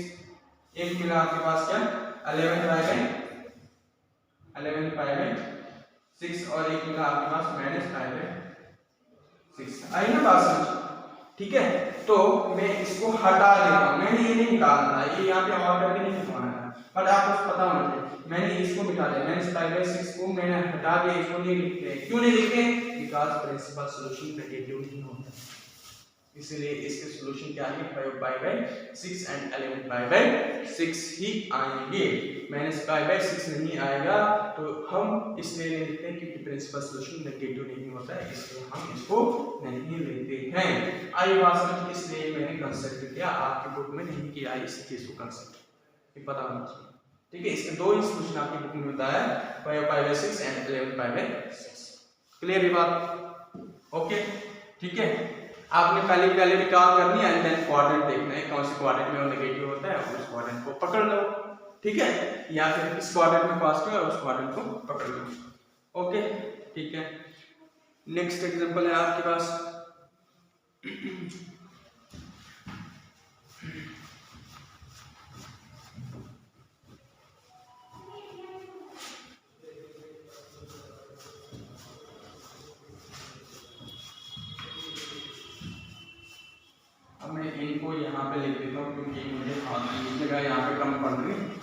एक मिला आपके पास क्या 11/6 और एक मिला आपके पास -5/6 आई ना बात समझ ठीक है। तो मैं इसको हटा देता हूँ, मैंने ये नहीं निकालना था, ये यहाँ पे और करके नहीं लिखवाना था, बट आपको पता होना चाहिए मैंने इसको मिटा दिया, मैंने पाई बाई 6 को मैंने हटा दिया, इसको नहीं लिखते हैं। क्यों नहीं लिखते हैं? बिकॉज प्रिंसिपल सॉल्यूशन नेगेटिव नहीं होता, इसलिए इसके सॉल्यूशन क्या आएंगे? 5 pi by 6 and 11 pi by 6 ही आएंगे। माइनस पाई बाई 6 नहीं आएगा, तो हम इसलिए नहीं लिखते हैं क्योंकि प्रिंसिपल सॉल्यूशन नेगेटिव नहीं होता है, इसलिए हम इसको नहीं लेते हैं। आई बात समझ, इसलिए मैंने कंसेप्ट किया, आपकी बुक में नहीं किया इस चीज को कंसेप्ट, ये पता होना चाहिए। ठीक है, इसके दो ही सॉल्यूशन आपकी बुक में होता है, 5 pi by 6 and 11 pi by 6। Clear ये बात? ओके, ठीक है। आपने पहले भी काम करनी है एंड देन क्वाड्रेंट देखना है, कौन से क्वाड्रेंट में वो नेगेटिव होता है, उस क्वाड्रेंट को पकड़ लो। ठीक है, या फिर इस क्वाड्रेंट में पॉजिटिव है उस क्वाड्रेंट को पकड़ लो। ओके, ठीक है। नेक्स्ट एग्जांपल है आपके पास अब मैं इनको यहाँ पे लिख देता हूँ क्योंकि मुझे जगह यहाँ पे कम पड़ रही है।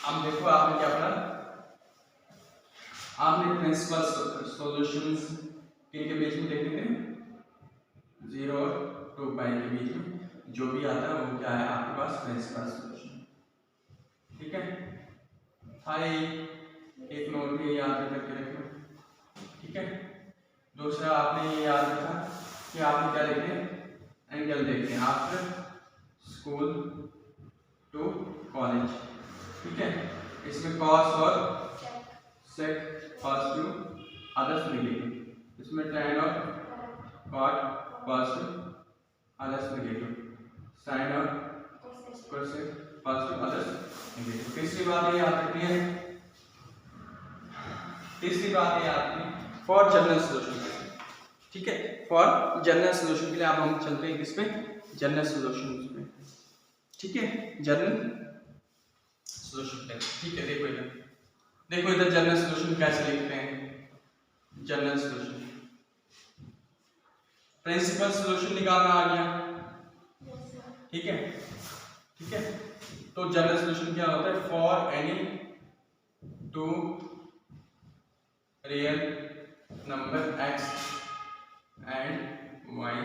अब देखो आपने क्या पढ़ा, आपने प्रिंसिपल सॉल्यूशंस किनके बीच में देखे थे? 0 और 2 पाई के बीच में जो भी आता है वो क्या है आपके पास? Principal solution. ठीक है, हाय एक नोट भी याद करके रखो। ठीक है, दूसरा आपने ये याद रखा कि आपने क्या लिखते हैं? एंगल देखते हैं आफ्टर स्कूल टू कॉलेज। ठीक है, इसमें कॉस और सेक पॉजिटिव अदर्स नेगेटिव, इसमें tan और cot positive others negative, sin और cosec पॉजिटिव अदर्स नेगेटिव। तीसरी बात ये याद रखनी है, तीसरी बात ये याद रखनी फॉर जनरल सॉल्यूशन। ठीक है, फॉर जनरल सॉल्यूशन के लिए अब हम चलते हैं किसमें? जनरल सॉल्यूशन में। ठीक है, जनरल सॉल्यूशन पे। ठीक है, देखो इधर जनरल सॉल्यूशन कैसे लिखते हैं? जनरल सॉल्यूशन प्रिंसिपल सॉल्यूशन निकालना आ गया। ठीक है, ठीक है, तो जनरल सॉल्यूशन क्या होता है? For any two real number x and y,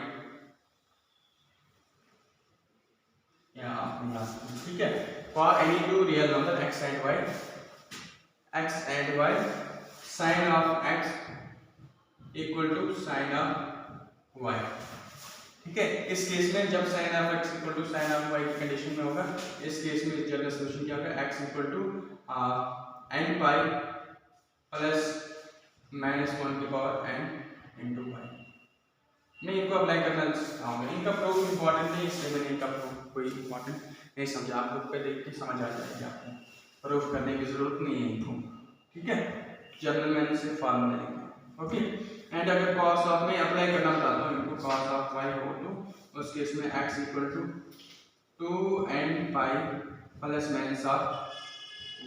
या आपने याद, ठीक है, for any two real number x and y sine of x equal to sine of y। ठीक है, इस केस में जब sine of x equal to sine of y की कंडीशन में होगा, इस केस में जनरल सॉल्यूशन क्या होगा? x equal to n pi plus -1 की पावर n इंटू y। मैं इनको अप्लाई करना चाहूँगा, इनका प्रूफ इंपॉर्टेंट नहीं, इसलिए मैंने इनका प्रूफ कोई इंपॉर्टेंट नहीं समझा, आप लोग पे देख के समझ आ जाएगी, आपको प्रूफ करने की जरूरत नहीं है इनको। ठीक है, जनरल मैंने सिर्फ फार्मूला लिखा। ओके, एंड अगर कॉस ऑफ में अप्लाई करना चाहता हूँ इनको, कॉस ऑफ y हो तो उस केस में x equal to 2n pi plus minus of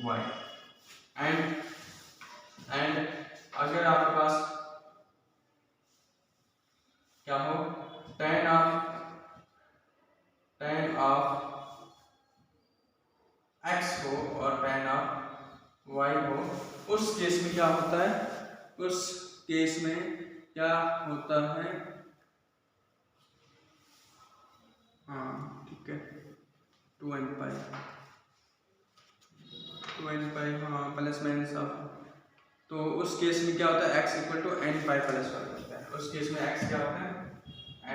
y, and अगर आपके पास क्या हो? tan ऑफ x हो और tan ऑफ y हो, उस केस में क्या होता है? उस केस में क्या होता है? हाँ ठीक है, 2n पाई हाँ प्लस माइनस ऑफ, तो उस केस में क्या होता है? x equal to n pi plus 1 होता है, उस केस में x क्या होता है?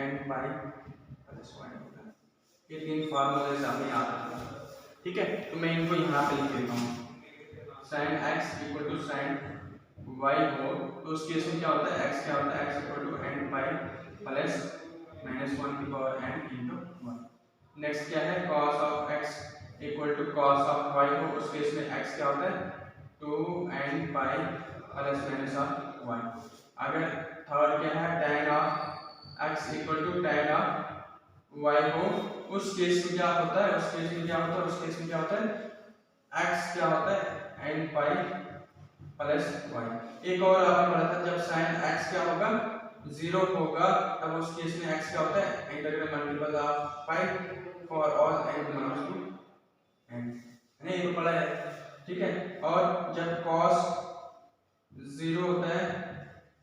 n पाई प्लस 1 होता है। ये तीन फार्मूले आपने याद रखना। ठीक है, तो मैं इनको यहाँ पे लिख देता हूँ, sin x equal to sin y हो तो उस केस में क्या होता है? x क्या होता है? x equal to n pi plus -1 की पावर n इंटू 1। नेक्स्ट क्या है? cos of x equal to cos of y हो, उस केस में x क्या होता है? 2n pi plus minus of y। अगर थर्ड क्या है? tan of x equal to tan of y हो, उस केस में क्या होता है? उस केस में क्या होता है? x क्या होता है n पाई प्लस y। एक और आपने पढ़ा था जब sin x क्या होगा 0 होगा तब उस केस में x क्या होता है integral multiple of pi for all n belongs to n, है ना, ये तो पढ़ा है, ठीक है। और जब cos 0 होता है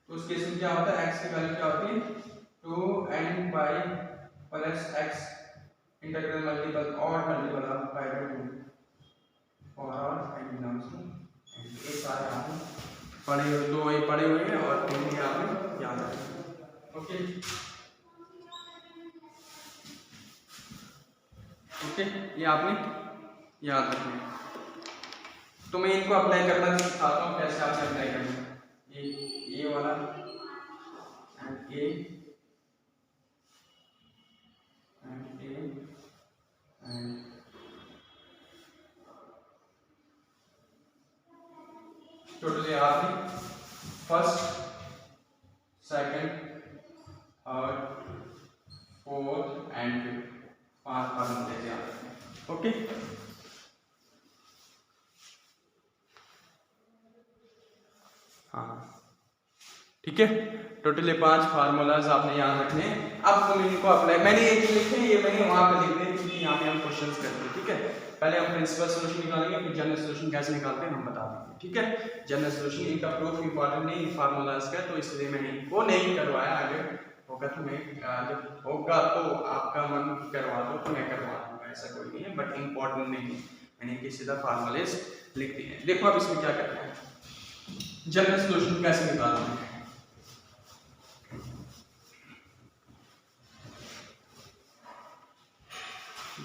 तो उस केस में क्या होता है x की वैल्यू क्या होती है 2n pi plus x integral multiple और multiple of pi by 2 for all n belongs to n। ये सारे आपने पढ़े हुए, दो ये पढ़े हुए हैं और तीन ये आपने याद रखना। ओके ओके, ये आपने याद रखना है। तो मैं इनको अप्लाई करना सिखाता हूँ कैसे आपसे अप्लाई करना है। ये वाला एंड ए एंड टोटली आपने first second third fourth and fifth 5 फार्मूले याद रखना। ओके हाँ ठीक है, टोटली 5 फार्मूलाज आपने याद रखने हैं। अब हम इनको अप्लाई, मैंने ये जो लिखे हैं ये मैंने वहां पे लिख दिए क्योंकि यहाँ पे हम क्वेश्चंस करते हैं, ठीक है। पहले हम प्रिंसिपल सॉल्यूशन निकालेंगे फिर जनरल सॉल्यूशन कैसे निकालते हैं हम बता देंगे, ठीक है। जनरल सॉल्यूशन इनका प्रूफ इंपॉर्टेंट नहीं फार्मूलाज का, तो इसलिए मैंने इनको नहीं करवाया। आगे होगा तो मैं जब होगा तो आपका मन करवा दो तो मैं करवा दूंगा, ऐसा कोई नहीं है, बट इंपॉर्टेंट नहीं है, मैंने इनके सीधा फार्मूलेज लिख दिए हैं। देखो अब इसमें क्या करना है, जनरल सॉल्यूशन कैसे निकालना है।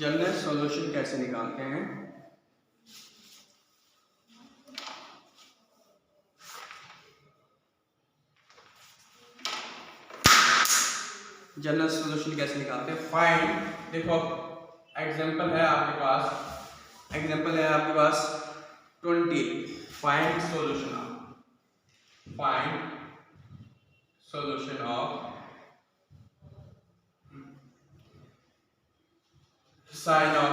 जनरल सॉल्यूशन कैसे निकालते हैं, जनरल सॉल्यूशन कैसे निकालते हैं। फाइंड, देखो एग्जांपल है आपके पास, एग्जांपल है आपके पास 20, find solution of, find solution of sin of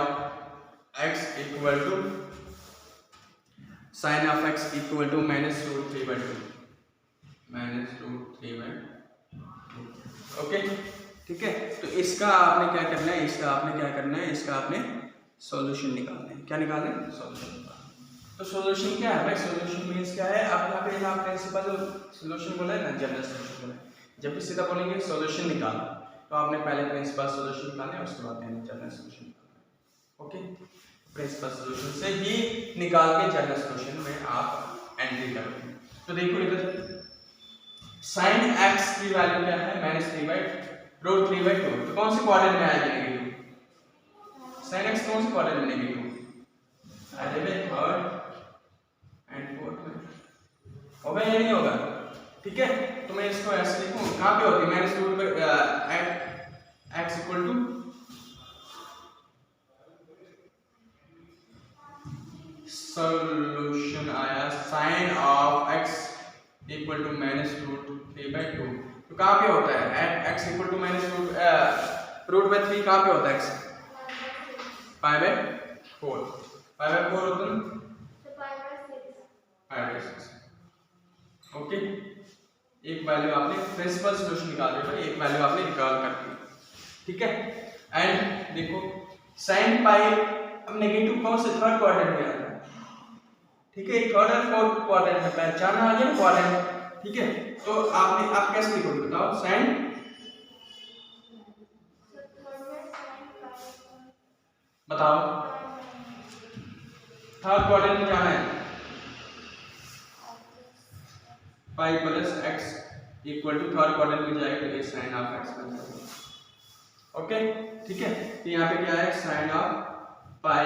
x equal to sin of x equal to minus root 3/2, minus root 3/2। Okay ठीक है, तो इसका आपने क्या करना है, इसका आपने क्या करना है, इसका आपने सॉल्यूशन निकालना है। क्या निकालना है, सॉल्यूशन निकालना। तो सॉल्यूशन क्या है भाई, सॉल्यूशन मींस क्या है, आप यहाँ पे ना प्रिंसिपल सॉल्यूशन बोला है ना, जनरल सॉल्यूशन बोला है। जब भी सीधा बोलेंगे सॉल्यूशन निकालना तो आपने पहले प्रिंसिपल सॉल्यूशन निकालना है, उसके बाद जनरल सॉल्यूशन निकालना है। ओके, प्रिंसिपल सॉल्यूशन से ही निकाल के जनरल सॉल्यूशन में आप एंट्री करोगे। तो देखो इधर sin x की वैल्यू क्या है, -3/√3/2। तो कौन से क्वाड्रेंट में आएगी नेगेटिव, sin x कौन से क्वाड्रेंट में नेगेटिव आ जाएगा, थर्ड एंड फोर्थ में होगा या नहीं होगा, ठीक है। तो मैं इसको ऐसे लिखूं, कहां पे होती है x इक्वल टू सॉल्यूशन आया sin of x equal to -√3/2। तो कहां पे होता है x इक्वल टू √3 कहां पे होता है x, π/4, π/4 होता है
तो
π/6। ओके, एक वैल्यू आपने प्रिंसिपल सॉल्यूशन निकाल दिया, एक वैल्यू आपने निकाल कर दी, ठीक है। एंड देखो sin पाई अब नेगेटिव कौन से थर्ड क्वाड्रेंट में आता है, ठीक है, थर्ड और फोर्थ क्वाड्रेंट में पहचानना आ गया क्वाड्रेंट, ठीक है। तो आपने आप कैसे लिखोगे बताओ, sin बताओ थर्ड क्वाड्रेंट में जाना है, pi plus x equal to third quadrant में जाएगा तो ये sin ऑफ x बन जाएगा। ओके ठीक है, तो यहाँ पे क्या है sin of pi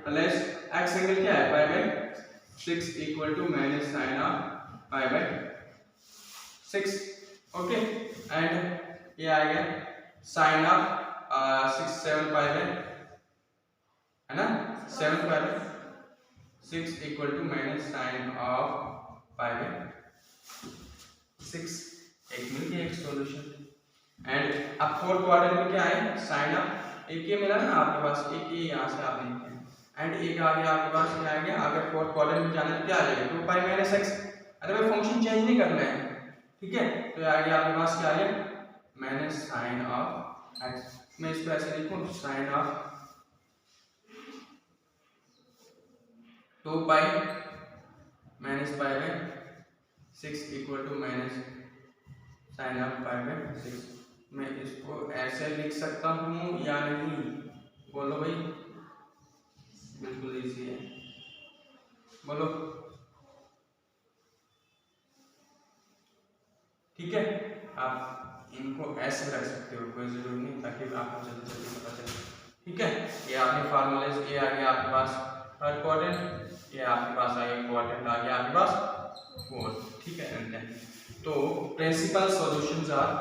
plus x angle क्या है π/6 equal to minus sin of π/6। Okay, and ये आ गया sin ऑफ 6 7 पाई है ना, 7 π/6 equal to minus sin of π/6। एक मिल गया एक सॉल्यूशन। एंड अब फोर्थ क्वाड्रेंट में क्या है sin ऑफ, एक ये मिला ना आपके पास, एक ये यहाँ से आपने एंड एक आ गया आपके पास, क्या आ गया, अगर फोर्थ क्वाड्रेंट में जाना है तो क्या आ जाएगा, 2 पाई माइनस एक्स। अरे भाई फंक्शन चेंज नहीं करना है, ठीक है, तो ये आ गया आपके पास, क्या आ गया, माइनस साइन ऑफ एक्स। मैं इसको ऐसे लिखूं, sine of 2 pi minus pi by 6 equal to minus sine of pi by 6। मैं इसको ऐसे लिख सकता हूँ या नहीं, बोलो भाई, बिल्कुल इजी है, बोलो, ठीक है। आप इनको ऐसे रख सकते हो, कोई जरूरी नहीं, ताकि आपको जल्दी जल्दी पता चले, ठीक है। ये आपने फार्मूले, ये आ गया आपके पास थर्ड क्वाड्रेंट, ये आपके पास आ गया क्वाड्रेंट, आ गया आपके पास फोर्थ, ठीक है। तो principal solutions are,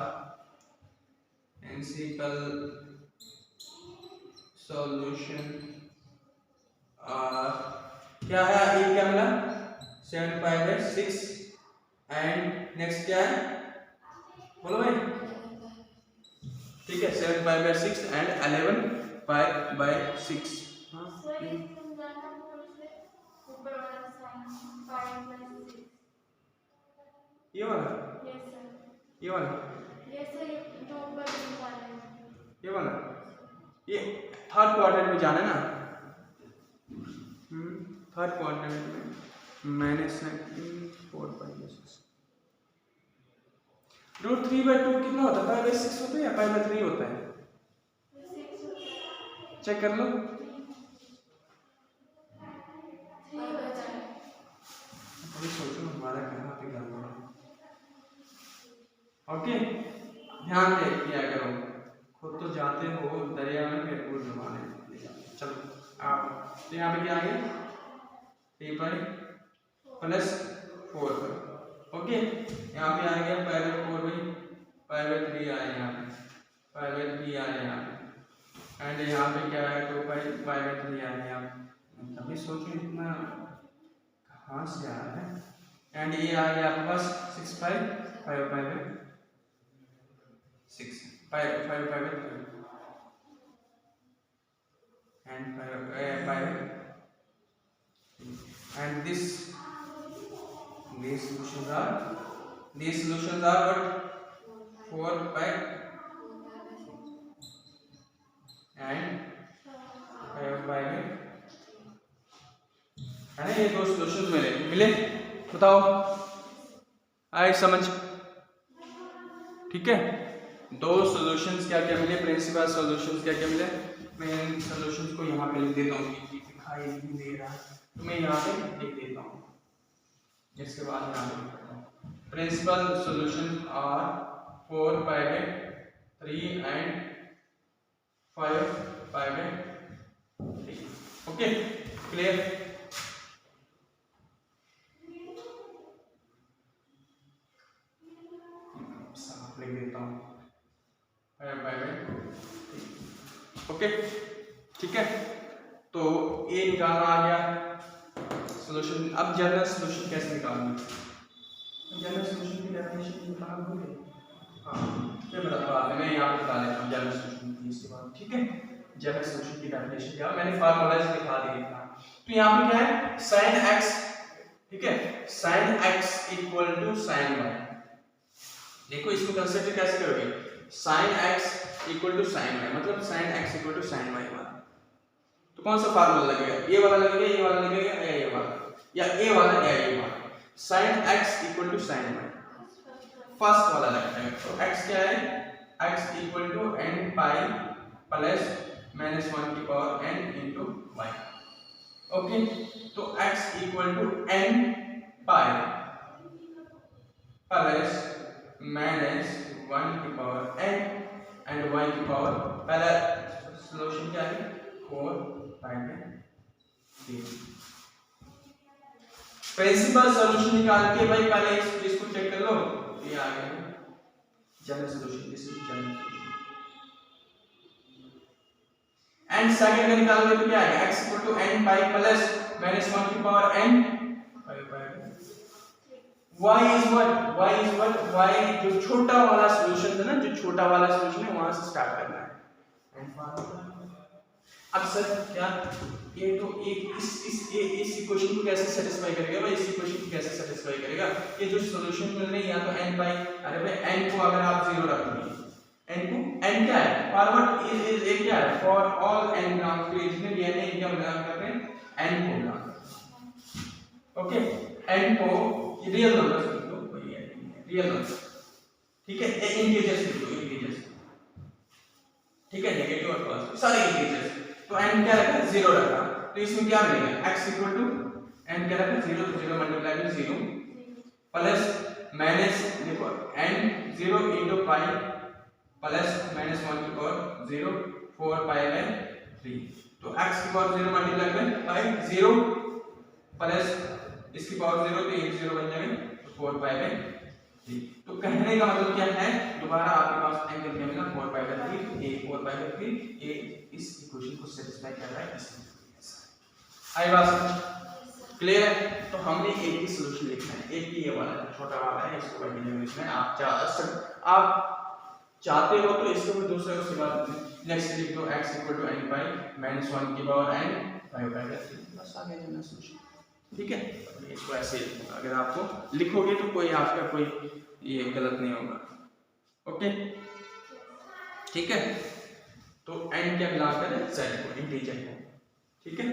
principal solution क्या है, एक क्या मिला, 7 पाई बाई 6 एंड नेक्स्ट क्या है, बोलो भाई, ठीक है, 7 पाई by 6 and 11 pi by 6।
Sir ये समझाना थोड़ा से ऊपर वाला साइन पाई प्लस 6,
ये वाला,
यस सर,
ये वाला,
यस सर, जो ऊपर वाला है,
ये वाला, ये थर्ड क्वाड्रेंट में जाना है ना, थर्ड क्वाड्रेंट में माइनस 4 पाई बाई 6, रूट 3/2 कितना होता है, पाई बाई 6 होता है या पाई बाई 3 होता है,
6 होता है,
चेक कर लो,
3 बचा है,
अभी सोचो हमारा कहाँ पे गलत है। ओके, ध्यान दे किया करो, खुद तो जाते हो दरिया में, फिर भूल जमाने, चलो आप, तो यहाँ पे क्या आ गया, 3 पाई प्लस 4 पाई, ओके, यहाँ पे आ गया pi by 4 by pi by 3 आया, यहाँ पे पाई बाई 3 आया यहाँ पे, एंड यहाँ पे क्या है, 2 पाई पाई बाई 3 आया यहाँ पे, अभी सोचो इतना कहाँ से आ रहा है, एंड ये आ गया आपके पास 6 पाई 5 pi by 6 5 pi by 3 and 5 and these solutions are what, 4 pi and 5 pi, है ना, ये दो सॉल्यूशंस मिले, बताओ आए समझ, ठीक है। दो सॉल्यूशंस क्या क्या मिले, प्रिंसिपल सॉल्यूशंस क्या क्या मिले, मैं इन सॉल्यूशंस को यहाँ पे लिख देता हूँ, दिखाई नहीं दे रहा तो मैं यहाँ पे लिख देता हूँ, इसके बाद यहाँ पे लिखता हूँ, principal solutions are 4 pi by 3 and 5 pi by 3, okay, clear. लिख देता हूँ, ओके, ठीक है। तो ये निकालना आ गया सॉल्यूशन। अब जनरल सॉल्यूशन कैसे निकालना, जनरल सॉल्यूशन की डेफिनेशन निकाल दोगे, हाँ ये बता मैं यहाँ पे बता देता हूँ जनरल सॉल्यूशन की इसके बाद, ठीक है। जनरल सॉल्यूशन की डेफिनेशन क्या, मैंने फार्मूलाज लिखा दिया था। तो यहाँ पे क्या है, sin x, ठीक है, sin x equal to sin y। देखो इसको कंसीडर कैसे करोगे, sin x equal to sin y, मतलब sin x equal to sin y वाला। तो कौन सा फार्मूला लगेगा, ये वाला लगेगा, ये वाला लगेगा, या ये वाला, या ये वाला या ये वाला। sin x equal to sin y first वाला लगता है। तो x क्या है, x equal to n pi plus -1 की power n into y, okay. तो x equal to n pi plus -1 की पावर n एंड y की पावर, पहला सॉल्यूशन क्या है 4 पाई बाई 3। प्रिंसिपल सॉल्यूशन निकाल के भाई पहले इसको चेक कर लो, ये आ गया general solution, this is general solution. And second का निकालोगे तो क्या आएगा, x equal to n pi plus -1 की power n pi by, y is what, y जो छोटा वाला सॉल्यूशन है ना, जो छोटा वाला सॉल्यूशन है वहां से स्टार्ट करना है। एंड फार्मूला अब सर क्या ये तो एक इस इक्वेशन को कैसे सेटिस्फाई करेगा भाई, इस इक्वेशन को कैसे सेटिस्फाई करेगा? ये जो सॉल्यूशन मिल रही है या तो n बाई, अरे भाई n को अगर आप 0 रख दिए, n को n क्या है फॉरवर्ड इज एक क्या है for all n belongs to इसमें ये n क्या बिलोंग करते हैं n को बिलोंग करते हैं। ओके n को रियल नंबर्स लिख दो, कोई रियल नंबर, ठीक है, इंटीजर्स लिख दो, इंटीजर्स, ठीक है, नेगेटिव और पॉजिटिव सारे इंटीजर्स। तो n क्या रखा 0 रखा, तो इसमें क्या मिलेगा x इक्वल टू n क्या रखा 0, तो 0 मल्टीप्लाई बाय 0 प्लस माइनस देखो n 0 इनटू पाई प्लस माइनस 1 की पावर 0 4 पाई बाय 3, तो x की पावर 0 मल्टीप्लाई बाय 0 प्लस इसकी पावर 0, तो ये 0 बन जाएगा, तो 4 पाई बाय 3। तो कहने का मतलब क्या है, दोबारा आपके पास एंगल क्या मिला 4 पाई बाय 3, ये 4 पाई बाय 3, ये इस इक्वेशन को सेटिस्फाई कर रहा है इसमें। आई बात क्लियर है? तो हमने एक ही सॉल्यूशन लिखना है, एक ही ये वाला छोटा वाला है, इसको कंटिन्यू लिखना है। आप चाहते हो तो इसको भी दूसरे उसके बाद नेक्स्ट लिख दो x equal to n by minus 1 की पावर n 5 बाई 3, बस आ गया ना सॉल्यूशन, ठीक है। इसको ऐसे अगर आपको लिखोगे तो कोई आपका कोई ये गलत नहीं होगा, ओके ठीक है। तो n क्या बिलोंग करे z को, इंटीजर को, ठीक है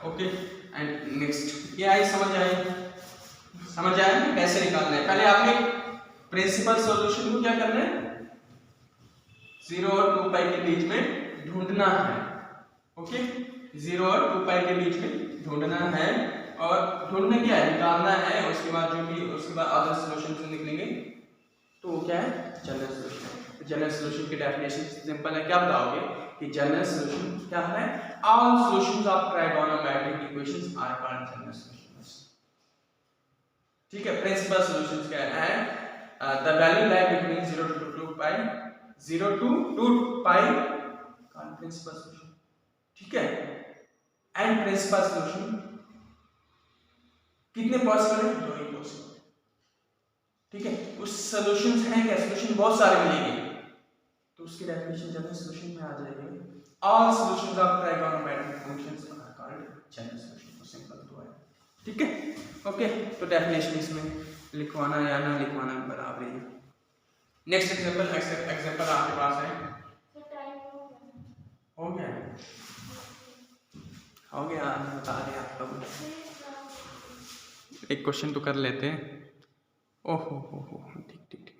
ओके। एंड नेक्स्ट ये आई समझ आया कैसे निकालना है। पहले आपने प्रिंसिपल सॉल्यूशन को क्या करना है 0 और 2 पाई के बीच में ढूंढना है, ओके 0 और 2 पाई के बीच में ढूंढना है, और ढूंढना क्या है निकालना है, उसके बाद जो भी उसके बाद अदर सॉल्यूशन से निकलेंगे तो वो क्या है जनरल सॉल्यूशन। जनरल सॉल्यूशन की डेफिनेशन सिंपल है, क्या बताओगे कि जनरल सॉल्यूशन क्या है, all solutions of trigonometric equations are called general solutions, ठीक है। प्रिंसिपल सॉल्यूशंस क्या है, the value lie between 0 to 2 pi 0 to 2 pi called principal solution, ठीक है। एंड प्रिंसिपल सॉल्यूशन कितने पॉसिबल है, 2 ही पॉसिबल, ठीक है। उस सॉल्यूशंस हैं क्या, सॉल्यूशन बहुत सारे मिलेंगे, तो उसकी डेफिनेशन जनरल सॉल्यूशन में आ जाएगी, all solutions of trigonometric functions are called general solution, तो सिंपल तो है, ठीक है ओके। तो डेफिनेशन इसमें लिखवाना या ना लिखवाना बराबर है। नेक्स्ट एग्जांपल आपके पास है, हो गया बता रहे आप लोग, एक क्वेश्चन तो कर लेते हैं। ओहो हो ठीक ठीक।